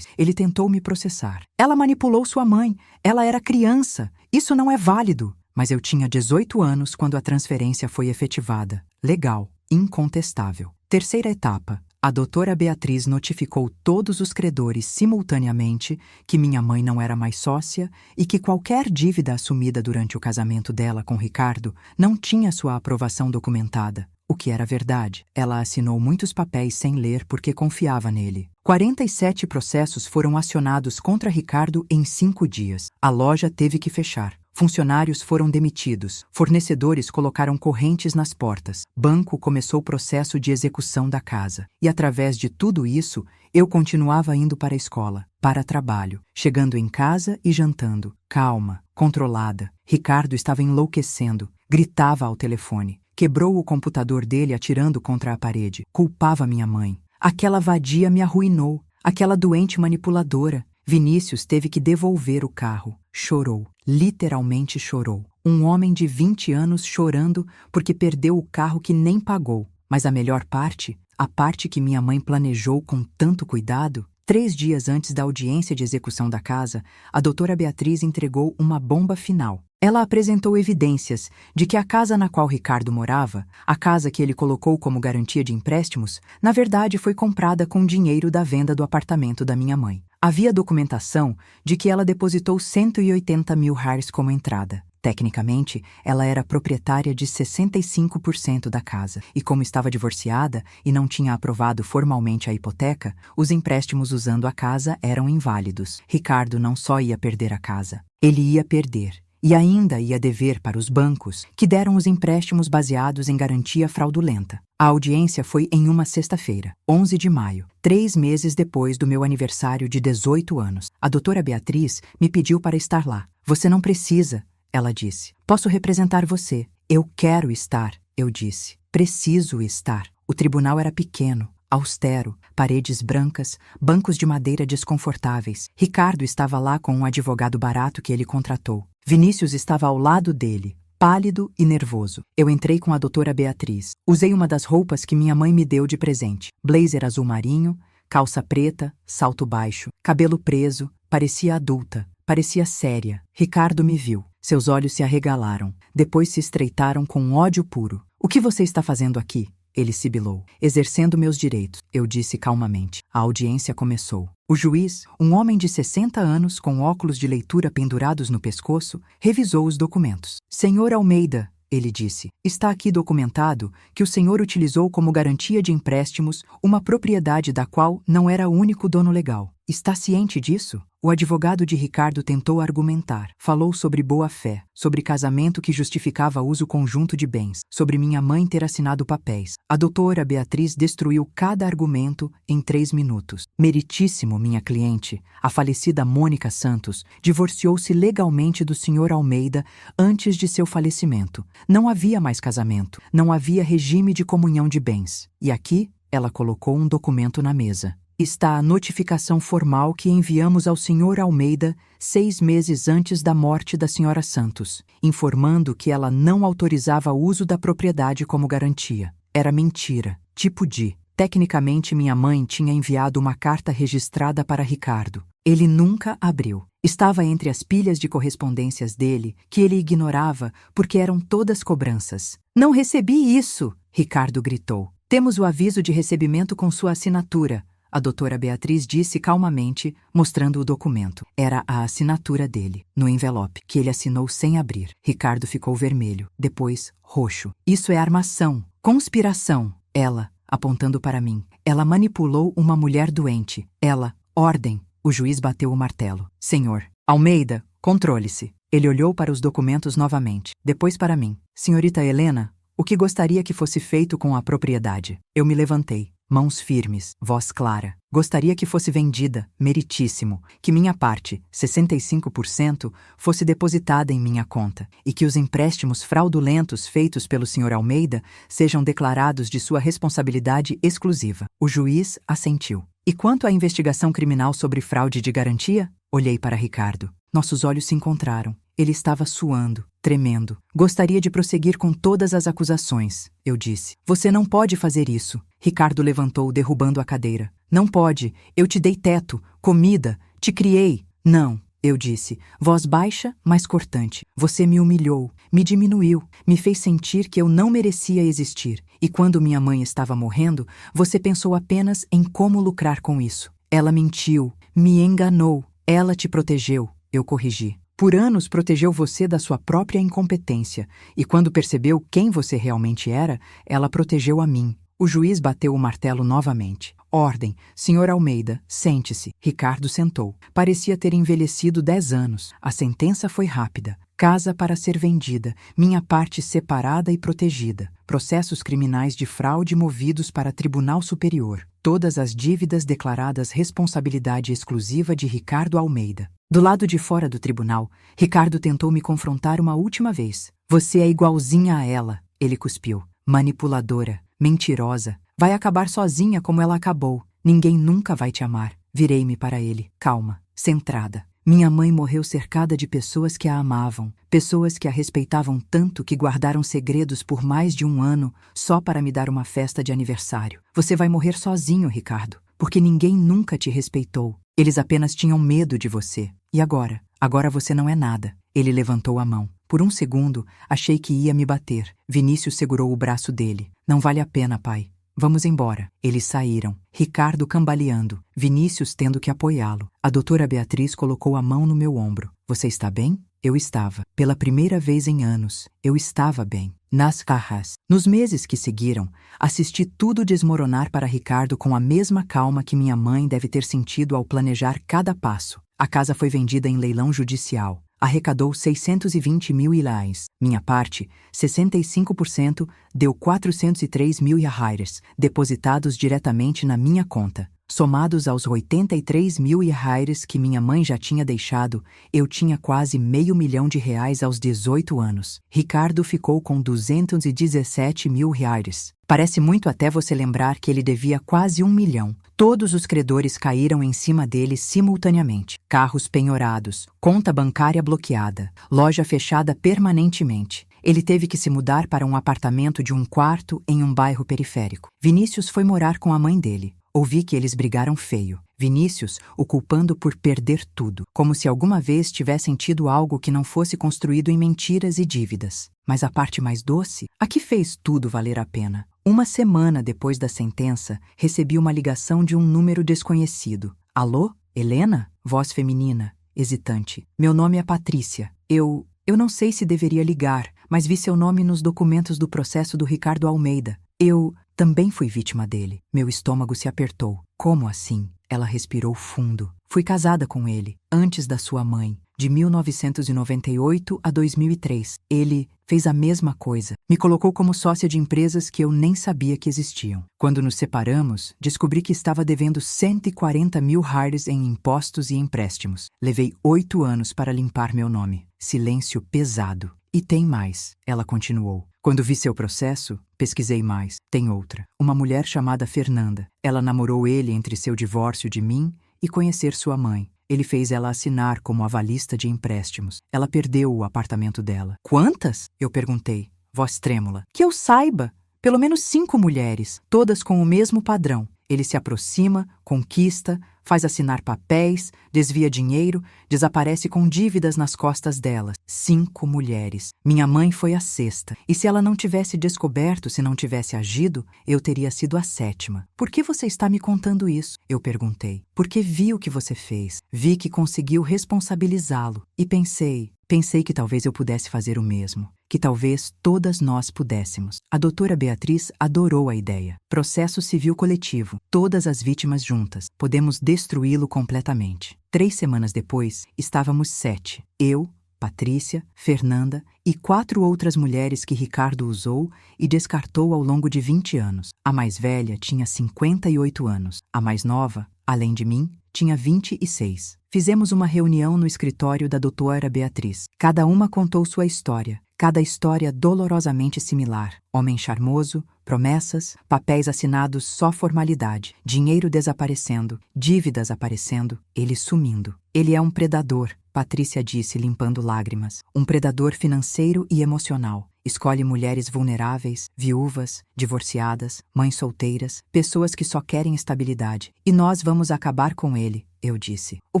[SPEAKER 1] Ele tentou me processar. Ela manipulou sua mãe. Ela era criança. Isso não é válido. Mas eu tinha 18 anos quando a transferência foi efetivada. Legal. Incontestável. Terceira etapa. A doutora Beatriz notificou todos os credores simultaneamente que minha mãe não era mais sócia e que qualquer dívida assumida durante o casamento dela com Ricardo não tinha sua aprovação documentada. O que era verdade. Ela assinou muitos papéis sem ler porque confiava nele. 47 processos foram acionados contra Ricardo em 5 dias. A loja teve que fechar. Funcionários foram demitidos. Fornecedores colocaram correntes nas portas. Banco começou o processo de execução da casa. E através de tudo isso, eu continuava indo para a escola, para trabalho, chegando em casa e jantando. Calma, controlada. Ricardo estava enlouquecendo. Gritava ao telefone. Quebrou o computador dele atirando contra a parede. Culpava minha mãe. Aquela vadia me arruinou. Aquela doente manipuladora. Vinícius teve que devolver o carro. Chorou. Literalmente chorou. Um homem de 20 anos chorando porque perdeu o carro que nem pagou. Mas a melhor parte, a parte que minha mãe planejou com tanto cuidado, 3 dias antes da audiência de execução da casa, a doutora Beatriz entregou uma bomba final. Ela apresentou evidências de que a casa na qual Ricardo morava, a casa que ele colocou como garantia de empréstimos, na verdade foi comprada com dinheiro da venda do apartamento da minha mãe. Havia documentação de que ela depositou 180 mil reais como entrada. Tecnicamente, ela era proprietária de 65% da casa, e como estava divorciada e não tinha aprovado formalmente a hipoteca, os empréstimos usando a casa eram inválidos. Ricardo não só ia perder a casa, ele ia perder. E ainda ia dever para os bancos, que deram os empréstimos baseados em garantia fraudulenta. A audiência foi em uma sexta-feira, 11 de maio, 3 meses depois do meu aniversário de 18 anos. A doutora Beatriz me pediu para estar lá. Você não precisa, ela disse. Posso representar você. Eu quero estar, eu disse. Preciso estar. O tribunal era pequeno, austero, paredes brancas, bancos de madeira desconfortáveis. Ricardo estava lá com um advogado barato que ele contratou. Vinícius estava ao lado dele, pálido e nervoso. Eu entrei com a doutora Beatriz. Usei uma das roupas que minha mãe me deu de presente. Blazer azul marinho, calça preta, salto baixo, cabelo preso, parecia adulta, parecia séria. Ricardo me viu. Seus olhos se arregalaram, depois se estreitaram com um ódio puro. O que você está fazendo aqui? Ele sibilou. Exercendo meus direitos, eu disse calmamente. A audiência começou. O juiz, um homem de 60 anos com óculos de leitura pendurados no pescoço, revisou os documentos. Senhor Almeida, ele disse, está aqui documentado que o senhor utilizou como garantia de empréstimos uma propriedade da qual não era o único dono legal. Está ciente disso? O advogado de Ricardo tentou argumentar. Falou sobre boa-fé, sobre casamento que justificava uso conjunto de bens, sobre minha mãe ter assinado papéis. A doutora Beatriz destruiu cada argumento em 3 minutos. Meritíssimo, minha cliente, a falecida Mônica Santos, divorciou-se legalmente do Sr. Almeida antes de seu falecimento. Não havia mais casamento, não havia regime de comunhão de bens. E aqui, ela colocou um documento na mesa. Está a notificação formal que enviamos ao Sr. Almeida 6 meses antes da morte da Sra. Santos, informando que ela não autorizava o uso da propriedade como garantia. Era mentira, tipo D. Tecnicamente, minha mãe tinha enviado uma carta registrada para Ricardo. Ele nunca abriu. Estava entre as pilhas de correspondências dele, que ele ignorava porque eram todas cobranças. Não recebi isso! Ricardo gritou. Temos o aviso de recebimento com sua assinatura. A doutora Beatriz disse calmamente, mostrando o documento. Era a assinatura dele, no envelope, que ele assinou sem abrir. Ricardo ficou vermelho, depois roxo. Isso é armação, conspiração. Ela, apontando para mim, ela manipulou uma mulher doente. Ela, ordem. O juiz bateu o martelo. Senhor Almeida, controle-se. Ele olhou para os documentos novamente, depois para mim. Senhorita Helena, o que gostaria que fosse feito com a propriedade? Eu me levantei. Mãos firmes, voz clara. Gostaria que fosse vendida, meritíssimo, que minha parte, 65%, fosse depositada em minha conta e que os empréstimos fraudulentos feitos pelo Sr. Almeida sejam declarados de sua responsabilidade exclusiva. O juiz assentiu. E quanto à investigação criminal sobre fraude de garantia? Olhei para Ricardo. Nossos olhos se encontraram. Ele estava suando, tremendo. Gostaria de prosseguir com todas as acusações, eu disse. Você não pode fazer isso. Ricardo levantou, derrubando a cadeira. Não pode. Eu te dei teto, comida, te criei. Não, eu disse, voz baixa, mas cortante. Você me humilhou, me diminuiu, me fez sentir que eu não merecia existir. E quando minha mãe estava morrendo, você pensou apenas em como lucrar com isso. Ela mentiu, me enganou. Ela te protegeu, eu corrigi. Por anos protegeu você da sua própria incompetência, e quando percebeu quem você realmente era, ela protegeu a mim. O juiz bateu o martelo novamente. Ordem, Sr. Almeida, sente-se. Ricardo sentou. Parecia ter envelhecido 10 anos. A sentença foi rápida. Casa para ser vendida, minha parte separada e protegida. Processos criminais de fraude movidos para Tribunal Superior. Todas as dívidas declaradas responsabilidade exclusiva de Ricardo Almeida. Do lado de fora do tribunal, Ricardo tentou me confrontar uma última vez. Você é igualzinha a ela, ele cuspiu. Manipuladora, mentirosa, vai acabar sozinha como ela acabou. Ninguém nunca vai te amar. Virei-me para ele, calma, centrada. Minha mãe morreu cercada de pessoas que a amavam, pessoas que a respeitavam tanto que guardaram segredos por mais de 1 ano só para me dar uma festa de aniversário. Você vai morrer sozinho, Ricardo, porque ninguém nunca te respeitou. Eles apenas tinham medo de você. E agora? Agora você não é nada. Ele levantou a mão. Por um segundo, achei que ia me bater. Vinícius segurou o braço dele. Não vale a pena, pai. Vamos embora. Eles saíram. Ricardo cambaleando. Vinícius tendo que apoiá-lo. A doutora Beatriz colocou a mão no meu ombro. Você está bem? Eu estava. Pela primeira vez em anos, eu estava bem. Nas carras. Nos meses que seguiram, assisti tudo desmoronar para Ricardo com a mesma calma que minha mãe deve ter sentido ao planejar cada passo. A casa foi vendida em leilão judicial. Arrecadou 620 mil reais. Minha parte, 65%, deu 403 mil reais, depositados diretamente na minha conta. Somados aos 83 mil reais que minha mãe já tinha deixado, eu tinha quase R$500 mil aos 18 anos. Ricardo ficou com 217 mil reais. Parece muito até você lembrar que ele devia quase 1 milhão. Todos os credores caíram em cima dele simultaneamente. Carros penhorados, conta bancária bloqueada, loja fechada permanentemente. Ele teve que se mudar para um apartamento de 1 quarto em um bairro periférico. Vinícius foi morar com a mãe dele. Ouvi que eles brigaram feio. Vinícius o culpando por perder tudo, como se alguma vez tivessem tido algo que não fosse construído em mentiras e dívidas. Mas a parte mais doce, a que fez tudo valer a pena. 1 semana depois da sentença, recebi uma ligação de um número desconhecido. Alô? Helena? Voz feminina, hesitante. Meu nome é Patrícia. Eu não sei se deveria ligar, mas vi seu nome nos documentos do processo do Ricardo Almeida. Eu também fui vítima dele. Meu estômago se apertou. Como assim? Ela respirou fundo. Fui casada com ele, antes da sua mãe, de 1998 a 2003. Ele fez a mesma coisa. Me colocou como sócia de empresas que eu nem sabia que existiam. Quando nos separamos, descobri que estava devendo 140 mil reais em impostos e empréstimos. Levei 8 anos para limpar meu nome. Silêncio pesado. E tem mais, ela continuou. Quando vi seu processo, pesquisei mais. Tem outra. Uma mulher chamada Fernanda. Ela namorou ele entre seu divórcio de mim e conhecer sua mãe. Ele fez ela assinar como avalista de empréstimos. Ela perdeu o apartamento dela. Quantas? Eu perguntei, voz trêmula. Que eu saiba, pelo menos 5 mulheres, todas com o mesmo padrão. Ele se aproxima, conquista, faz assinar papéis, desvia dinheiro, desaparece com dívidas nas costas delas. 5 mulheres. Minha mãe foi a 6ª. E se ela não tivesse descoberto, se não tivesse agido, eu teria sido a 7ª. Por que você está me contando isso? Eu perguntei. Porque vi o que você fez. Vi que conseguiu responsabilizá-lo. E pensei que talvez eu pudesse fazer o mesmo. Que talvez todas nós pudéssemos. A doutora Beatriz adorou a ideia. Processo civil coletivo. Todas as vítimas juntas. Podemos destruí-lo completamente. 3 semanas depois, estávamos 7. Eu, Patrícia, Fernanda e 4 outras mulheres que Ricardo usou e descartou ao longo de 20 anos. A mais velha tinha 58 anos. A mais nova, além de mim, tinha 26. Fizemos uma reunião no escritório da doutora Beatriz. Cada uma contou sua história. Cada história dolorosamente similar. Homem charmoso, promessas, papéis assinados só formalidade, dinheiro desaparecendo, dívidas aparecendo, ele sumindo. Ele é um predador, Patrícia disse, limpando lágrimas. Um predador financeiro e emocional. Escolhe mulheres vulneráveis, viúvas, divorciadas, mães solteiras, pessoas que só querem estabilidade. E nós vamos acabar com ele, eu disse. O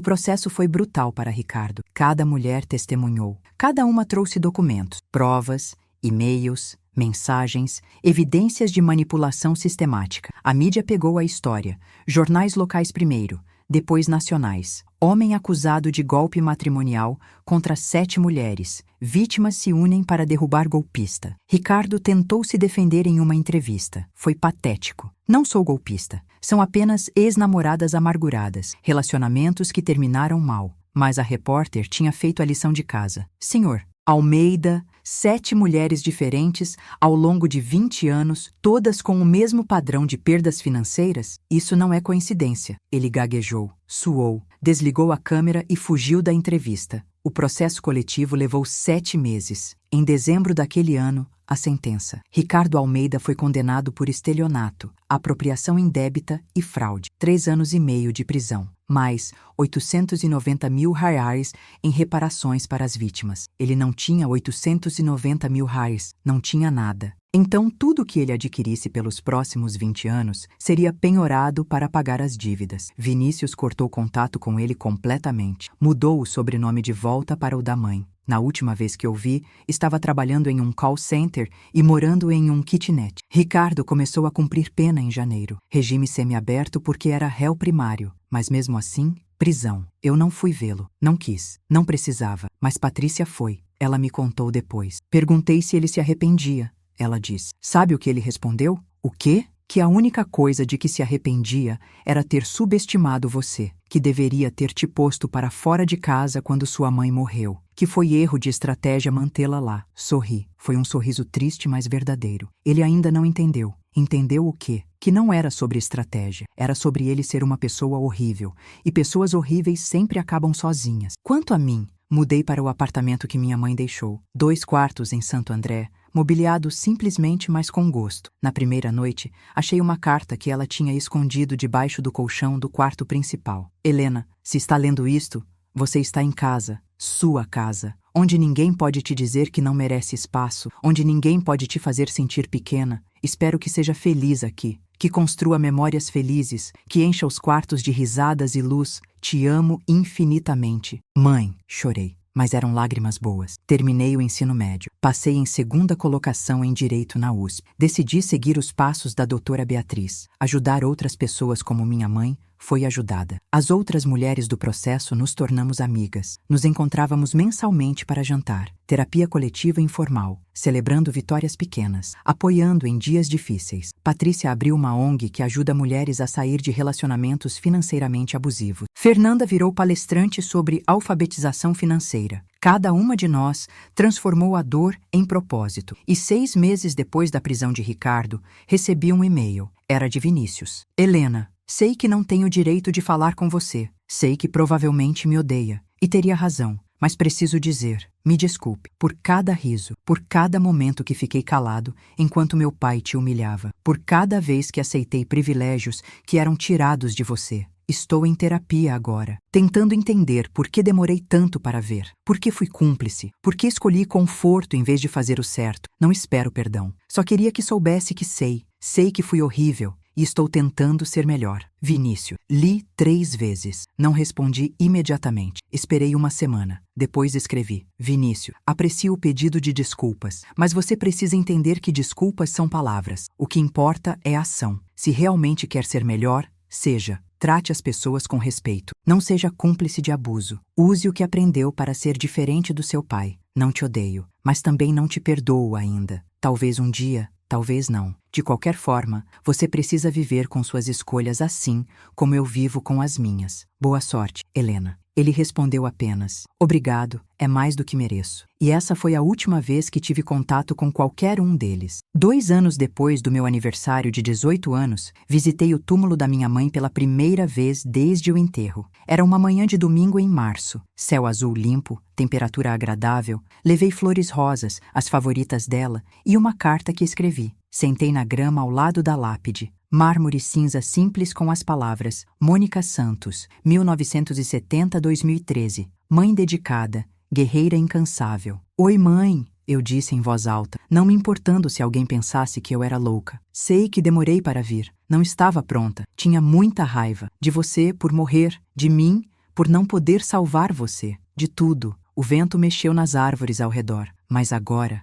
[SPEAKER 1] processo foi brutal para Ricardo. Cada mulher testemunhou. Cada uma trouxe documentos, provas, e-mails, mensagens, evidências de manipulação sistemática. A mídia pegou a história. Jornais locais primeiro, Depois nacionais. Homem acusado de golpe matrimonial contra 7 mulheres. Vítimas se unem para derrubar golpista. Ricardo tentou se defender em uma entrevista. Foi patético. Não sou golpista. São apenas ex-namoradas amarguradas. Relacionamentos que terminaram mal. Mas a repórter tinha feito a lição de casa. Senhor Almeida, 7 mulheres diferentes ao longo de 20 anos, todas com o mesmo padrão de perdas financeiras? Isso não é coincidência. Ele gaguejou, suou, desligou a câmera e fugiu da entrevista. O processo coletivo levou 7 meses. Em dezembro daquele ano, a sentença. Ricardo Almeida foi condenado por estelionato, apropriação indébita e fraude. 3 anos e meio de prisão. Mais 890 mil reais em reparações para as vítimas. Ele não tinha 890 mil reais, não tinha nada. Então, tudo que ele adquirisse pelos próximos 20 anos seria penhorado para pagar as dívidas. Vinícius cortou contato com ele completamente. Mudou o sobrenome de volta para o da mãe. Na última vez que eu vi, estava trabalhando em um call center e morando em um kitnet. Ricardo começou a cumprir pena em janeiro. Regime semiaberto porque era réu primário. Mas mesmo assim, prisão. Eu não fui vê-lo. Não quis. Não precisava. Mas Patrícia foi. Ela me contou depois. Perguntei se ele se arrependia. Ela disse. Sabe o que ele respondeu? O quê? Que a única coisa de que se arrependia era ter subestimado você, que deveria ter te posto para fora de casa quando sua mãe morreu, que foi erro de estratégia mantê-la lá. Sorri. Foi um sorriso triste, mas verdadeiro. Ele ainda não entendeu. Entendeu o quê? Que não era sobre estratégia. Era sobre ele ser uma pessoa horrível. E pessoas horríveis sempre acabam sozinhas. Quanto a mim, mudei para o apartamento que minha mãe deixou. 2 quartos em Santo André, mobiliado simplesmente, mas com gosto. Na primeira noite, achei uma carta que ela tinha escondido debaixo do colchão do quarto principal. Helena, se está lendo isto, você está em casa, sua casa, onde ninguém pode te dizer que não merece espaço, onde ninguém pode te fazer sentir pequena. Espero que seja feliz aqui, que construa memórias felizes, que encha os quartos de risadas e luz. Te amo infinitamente. Mãe, chorei. Mas eram lágrimas boas. Terminei o ensino médio. Passei em 2ª colocação em Direito na USP. Decidi seguir os passos da doutora Beatriz. Ajudar outras pessoas como minha mãe foi ajudada. As outras mulheres do processo nos tornamos amigas. Nos encontrávamos mensalmente para jantar. Terapia coletiva informal. Celebrando vitórias pequenas. Apoiando em dias difíceis. Patrícia abriu uma ONG que ajuda mulheres a sair de relacionamentos financeiramente abusivos. Fernanda virou palestrante sobre alfabetização financeira. Cada uma de nós transformou a dor em propósito. E 6 meses depois da prisão de Ricardo, recebi um e-mail. Era de Vinícius. Helena, sei que não tenho direito de falar com você. Sei que provavelmente me odeia. E teria razão. Mas preciso dizer, me desculpe, por cada riso, por cada momento que fiquei calado enquanto meu pai te humilhava, por cada vez que aceitei privilégios que eram tirados de você. Estou em terapia agora, tentando entender por que demorei tanto para ver, por que fui cúmplice, por que escolhi conforto em vez de fazer o certo. Não espero perdão. Só queria que soubesse que sei que fui horrível e estou tentando ser melhor. Vinícius. Li 3 vezes. Não respondi imediatamente. Esperei 1 semana. Depois escrevi. Vinícius, aprecio o pedido de desculpas, mas você precisa entender que desculpas são palavras. O que importa é a ação. Se realmente quer ser melhor, seja. Trate as pessoas com respeito. Não seja cúmplice de abuso. Use o que aprendeu para ser diferente do seu pai. Não te odeio, mas também não te perdoo ainda. Talvez um dia, talvez não. De qualquer forma, você precisa viver com suas escolhas assim como eu vivo com as minhas. Boa sorte, Helena. Ele respondeu apenas, obrigado, é mais do que mereço. E essa foi a última vez que tive contato com qualquer um deles. 2 anos depois do meu aniversário de 18 anos, visitei o túmulo da minha mãe pela primeira vez desde o enterro. Era uma manhã de domingo em março. Céu azul limpo, temperatura agradável. Levei flores rosas, as favoritas dela, e uma carta que escrevi. Sentei na grama ao lado da lápide. Mármore cinza simples com as palavras Mônica Santos, 1970-2013. Mãe dedicada, guerreira incansável. Oi, mãe, eu disse em voz alta, não me importando se alguém pensasse que eu era louca. Sei que demorei para vir. Não estava pronta. Tinha muita raiva. De você por morrer, de mim por não poder salvar você. De tudo. O vento mexeu nas árvores ao redor. Mas agora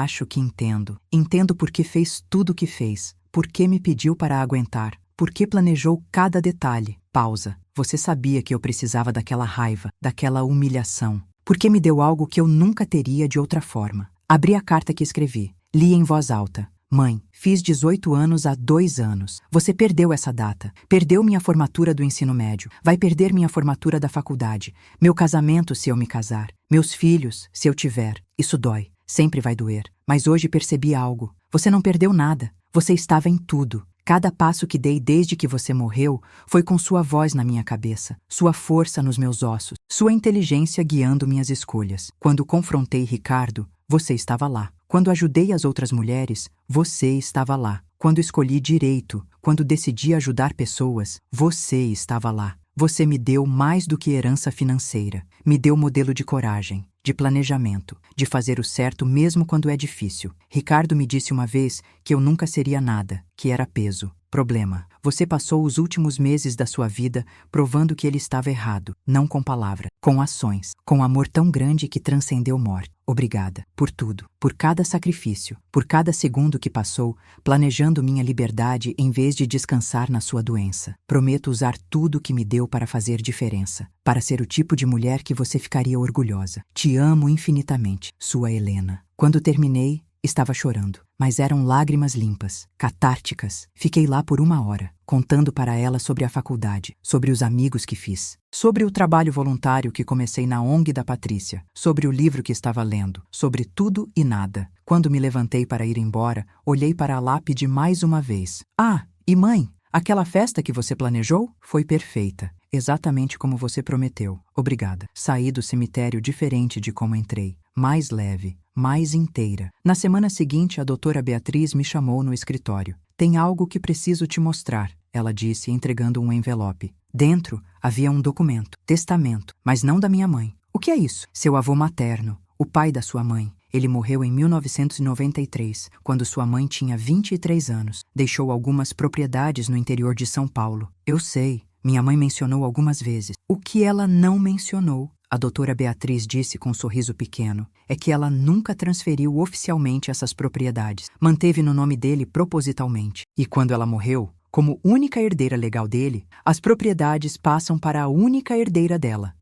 [SPEAKER 1] acho que entendo. Entendo por que fez tudo o que fez. Por que me pediu para aguentar? Por que planejou cada detalhe? Pausa. Você sabia que eu precisava daquela raiva, daquela humilhação. Porque me deu algo que eu nunca teria de outra forma. Abri a carta que escrevi. Li em voz alta. Mãe, fiz 18 anos há 2 anos. Você perdeu essa data. Perdeu minha formatura do ensino médio. Vai perder minha formatura da faculdade. Meu casamento se eu me casar. Meus filhos, se eu tiver. Isso dói. Sempre vai doer. Mas hoje percebi algo. Você não perdeu nada. Você estava em tudo. Cada passo que dei desde que você morreu foi com sua voz na minha cabeça, sua força nos meus ossos, sua inteligência guiando minhas escolhas. Quando confrontei Ricardo, você estava lá. Quando ajudei as outras mulheres, você estava lá. Quando escolhi direito, quando decidi ajudar pessoas, você estava lá. Você me deu mais do que herança financeira. Me deu modelo de coragem, de planejamento, de fazer o certo mesmo quando é difícil. Ricardo me disse uma vez que eu nunca seria nada, que era peso, problema. Você passou os últimos meses da sua vida provando que ele estava errado, não com palavras, com ações, com amor tão grande que transcendeu morte. Obrigada por tudo, por cada sacrifício, por cada segundo que passou planejando minha liberdade em vez de descansar na sua doença. Prometo usar tudo que me deu para fazer diferença, para ser o tipo de mulher que você ficaria orgulhosa. Te amo infinitamente, sua Helena. Quando terminei, estava chorando, mas eram lágrimas limpas, catárticas. Fiquei lá por 1 hora, contando para ela sobre a faculdade, sobre os amigos que fiz, sobre o trabalho voluntário que comecei na ONG da Patrícia, sobre o livro que estava lendo, sobre tudo e nada. Quando me levantei para ir embora, olhei para a lápide mais uma vez. Ah, e mãe, aquela festa que você planejou foi perfeita. Exatamente como você prometeu. Obrigada. Saí do cemitério diferente de como entrei. Mais leve, mais inteira. Na semana seguinte, a doutora Beatriz me chamou no escritório. Tem algo que preciso te mostrar, ela disse, entregando um envelope. Dentro havia um documento, testamento, mas não da minha mãe. O que é isso? Seu avô materno, o pai da sua mãe. Ele morreu em 1993, quando sua mãe tinha 23 anos. Deixou algumas propriedades no interior de São Paulo. Eu sei. Minha mãe mencionou algumas vezes. O que ela não mencionou, a doutora Beatriz disse com um sorriso pequeno, é que ela nunca transferiu oficialmente essas propriedades. Manteve no nome dele propositalmente. E quando ela morreu, como única herdeira legal dele, as propriedades passam para a única herdeira dela.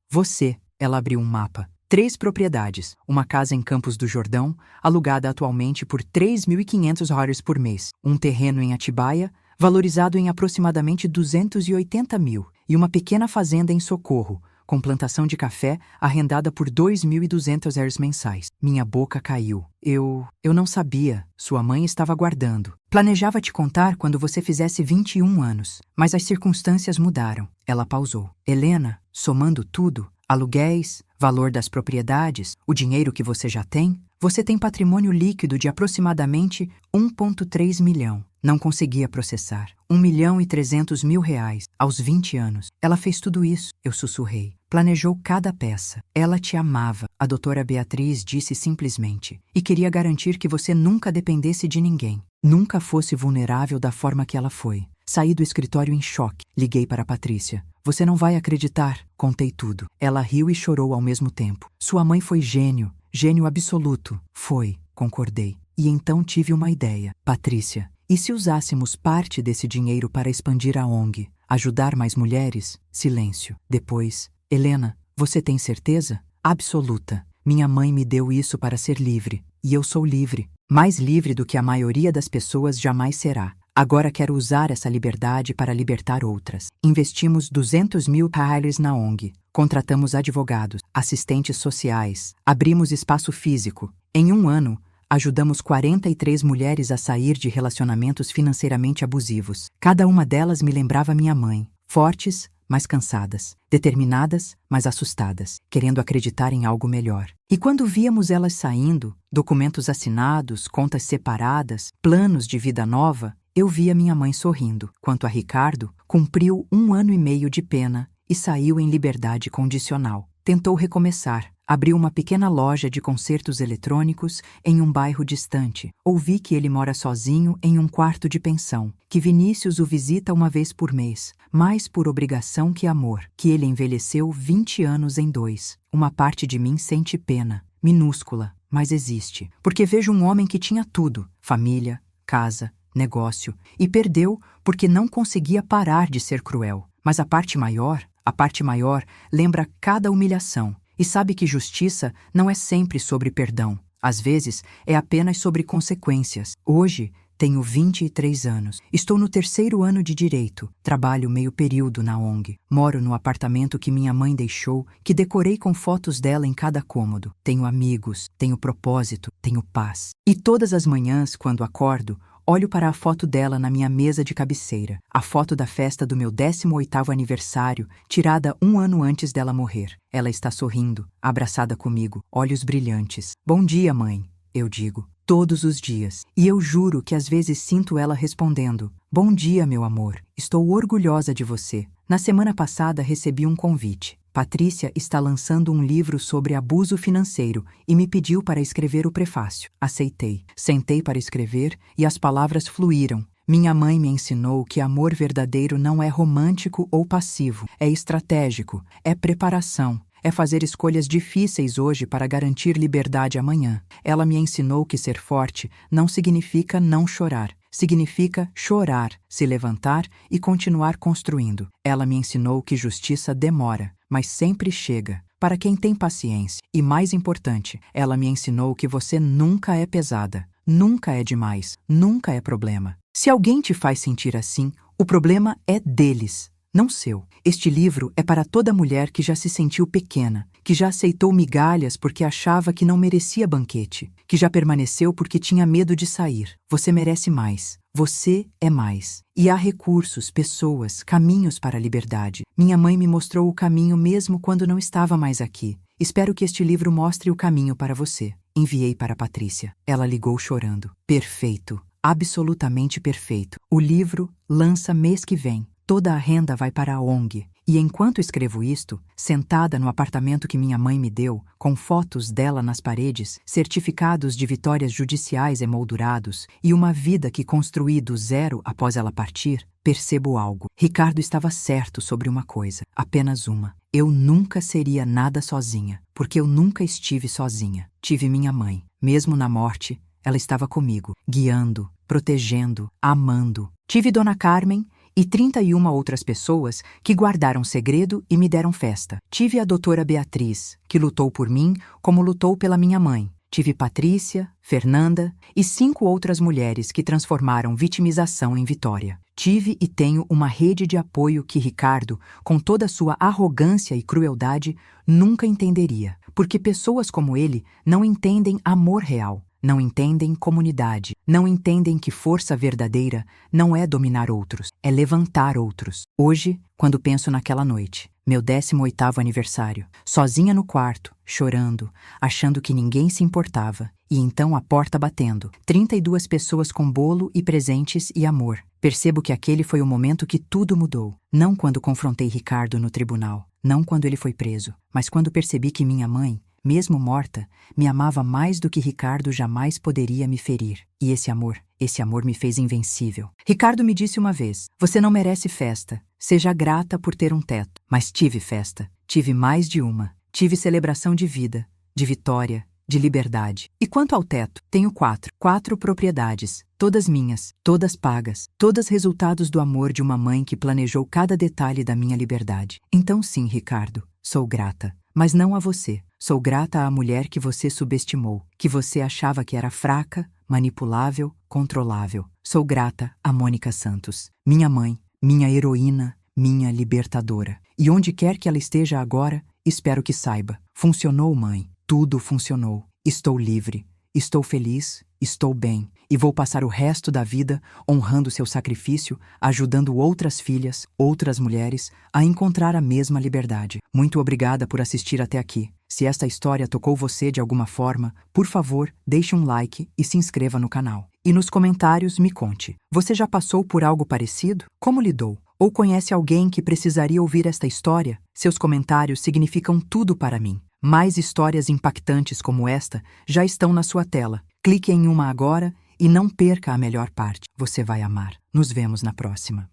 [SPEAKER 1] Você. Ela abriu um mapa. 3 propriedades. Uma casa em Campos do Jordão, alugada atualmente por $3.500 por mês. Um terreno em Atibaia, valorizado em aproximadamente 280 mil, e uma pequena fazenda em Socorro, com plantação de café arrendada por $2.200 mensais. Minha boca caiu. Eu não sabia. Sua mãe estava guardando. Planejava te contar quando você fizesse 21 anos, mas as circunstâncias mudaram. Ela pausou. Helena, somando tudo, aluguéis, valor das propriedades, o dinheiro que você já tem, você tem patrimônio líquido de aproximadamente 1,3 milhão. Não conseguia processar. R$1.300.000 aos 20 anos. Ela fez tudo isso, eu sussurrei. Planejou cada peça. Ela te amava, a doutora Beatriz disse simplesmente. E queria garantir que você nunca dependesse de ninguém. Nunca fosse vulnerável da forma que ela foi. Saí do escritório em choque. Liguei para a Patrícia. Você não vai acreditar. Contei tudo. Ela riu e chorou ao mesmo tempo. Sua mãe foi gênio. Gênio absoluto. Foi, concordei. E então tive uma ideia. Patrícia, e se usássemos parte desse dinheiro para expandir a ONG? Ajudar mais mulheres? Silêncio. Depois, Helena, você tem certeza? Absoluta. Minha mãe me deu isso para ser livre. E eu sou livre. Mais livre do que a maioria das pessoas jamais será. Agora quero usar essa liberdade para libertar outras. Investimos R$200.000 na ONG. Contratamos advogados, assistentes sociais. Abrimos espaço físico. Em 1 ano, ajudamos 43 mulheres a sair de relacionamentos financeiramente abusivos. Cada uma delas me lembrava minha mãe. Fortes, mas cansadas. Determinadas, mas assustadas. Querendo acreditar em algo melhor. E quando víamos elas saindo, documentos assinados, contas separadas, planos de vida nova, eu via minha mãe sorrindo. Quanto a Ricardo, cumpriu 1 ano e meio de pena e saiu em liberdade condicional. Tentou recomeçar. Abriu uma pequena loja de consertos eletrônicos em um bairro distante. Ouvi que ele mora sozinho em um quarto de pensão, que Vinícius o visita uma vez por mês, mais por obrigação que amor, que ele envelheceu 20 anos em 2. Uma parte de mim sente pena, minúscula, mas existe, porque vejo um homem que tinha tudo, família, casa, negócio, e perdeu porque não conseguia parar de ser cruel. Mas a parte maior, lembra cada humilhação e sabe que justiça não é sempre sobre perdão. Às vezes, é apenas sobre consequências. Hoje, tenho 23 anos. Estou no 3º ano de Direito. Trabalho meio período na ONG. Moro no apartamento que minha mãe deixou, que decorei com fotos dela em cada cômodo. Tenho amigos, tenho propósito, tenho paz. E todas as manhãs, quando acordo, olho para a foto dela na minha mesa de cabeceira. A foto da festa do meu 18º aniversário, tirada 1 ano antes dela morrer. Ela está sorrindo, abraçada comigo, olhos brilhantes. Bom dia, mãe, eu digo. Todos os dias. E eu juro que às vezes sinto ela respondendo: Bom dia, meu amor. Estou orgulhosa de você. Na semana passada recebi um convite. Patrícia está lançando um livro sobre abuso financeiro e me pediu para escrever o prefácio. Aceitei. Sentei para escrever e as palavras fluíram. Minha mãe me ensinou que amor verdadeiro não é romântico ou passivo. É estratégico. É preparação. É fazer escolhas difíceis hoje para garantir liberdade amanhã. Ela me ensinou que ser forte não significa não chorar. Significa chorar, se levantar e continuar construindo. Ela me ensinou que justiça demora, mas sempre chega, para quem tem paciência. E mais importante, ela me ensinou que você nunca é pesada, nunca é demais, nunca é problema. Se alguém te faz sentir assim, o problema é deles, não seu. Este livro é para toda mulher que já se sentiu pequena, que já aceitou migalhas porque achava que não merecia banquete, que já permaneceu porque tinha medo de sair. Você merece mais. Você é mais. E há recursos, pessoas, caminhos para a liberdade. Minha mãe me mostrou o caminho mesmo quando não estava mais aqui. Espero que este livro mostre o caminho para você. Enviei para Patrícia. Ela ligou chorando. Perfeito. Absolutamente perfeito. O livro lança mês que vem. Toda a renda vai para a ONG. E enquanto escrevo isto, sentada no apartamento que minha mãe me deu, com fotos dela nas paredes, certificados de vitórias judiciais emoldurados e uma vida que construí do zero após ela partir, percebo algo. Ricardo estava certo sobre uma coisa, apenas uma. Eu nunca seria nada sozinha, porque eu nunca estive sozinha. Tive minha mãe. Mesmo na morte, ela estava comigo, guiando, protegendo, amando. Tive Dona Carmen e 31 outras pessoas que guardaram segredo e me deram festa. Tive a doutora Beatriz, que lutou por mim como lutou pela minha mãe. Tive Patrícia, Fernanda e 5 outras mulheres que transformaram vitimização em vitória. Tive e tenho uma rede de apoio que Ricardo, com toda sua arrogância e crueldade, nunca entenderia. Porque pessoas como ele não entendem amor real. Não entendem comunidade, não entendem que força verdadeira não é dominar outros, é levantar outros. Hoje, quando penso naquela noite, meu 18º aniversário, sozinha no quarto, chorando, achando que ninguém se importava, e então a porta batendo, 32 pessoas com bolo e presentes e amor. Percebo que aquele foi o momento que tudo mudou. Não quando confrontei Ricardo no tribunal, não quando ele foi preso, mas quando percebi que minha mãe, mesmo morta, me amava mais do que Ricardo jamais poderia me ferir. E esse amor me fez invencível. Ricardo me disse uma vez: você não merece festa. Seja grata por ter um teto. Mas tive festa. Tive mais de uma. Tive celebração de vida, de vitória, de liberdade. E quanto ao teto, tenho 4 propriedades, todas minhas, todas pagas, todas resultados do amor de uma mãe que planejou cada detalhe da minha liberdade. Então sim, Ricardo, sou grata. Mas não a você. Sou grata à mulher que você subestimou, que você achava que era fraca, manipulável, controlável. Sou grata a Mônica Santos, minha mãe, minha heroína, minha libertadora. E onde quer que ela esteja agora, espero que saiba. Funcionou, mãe. Tudo funcionou. Estou livre. Estou feliz. Estou bem. E vou passar o resto da vida honrando seu sacrifício, ajudando outras filhas, outras mulheres, a encontrar a mesma liberdade. Muito obrigada por assistir até aqui. Se esta história tocou você de alguma forma, por favor, deixe um like e se inscreva no canal. E nos comentários me conte. Você já passou por algo parecido? Como lidou? Ou conhece alguém que precisaria ouvir esta história? Seus comentários significam tudo para mim. Mais histórias impactantes como esta já estão na sua tela. Clique em uma agora e não perca a melhor parte. Você vai amar. Nos vemos na próxima.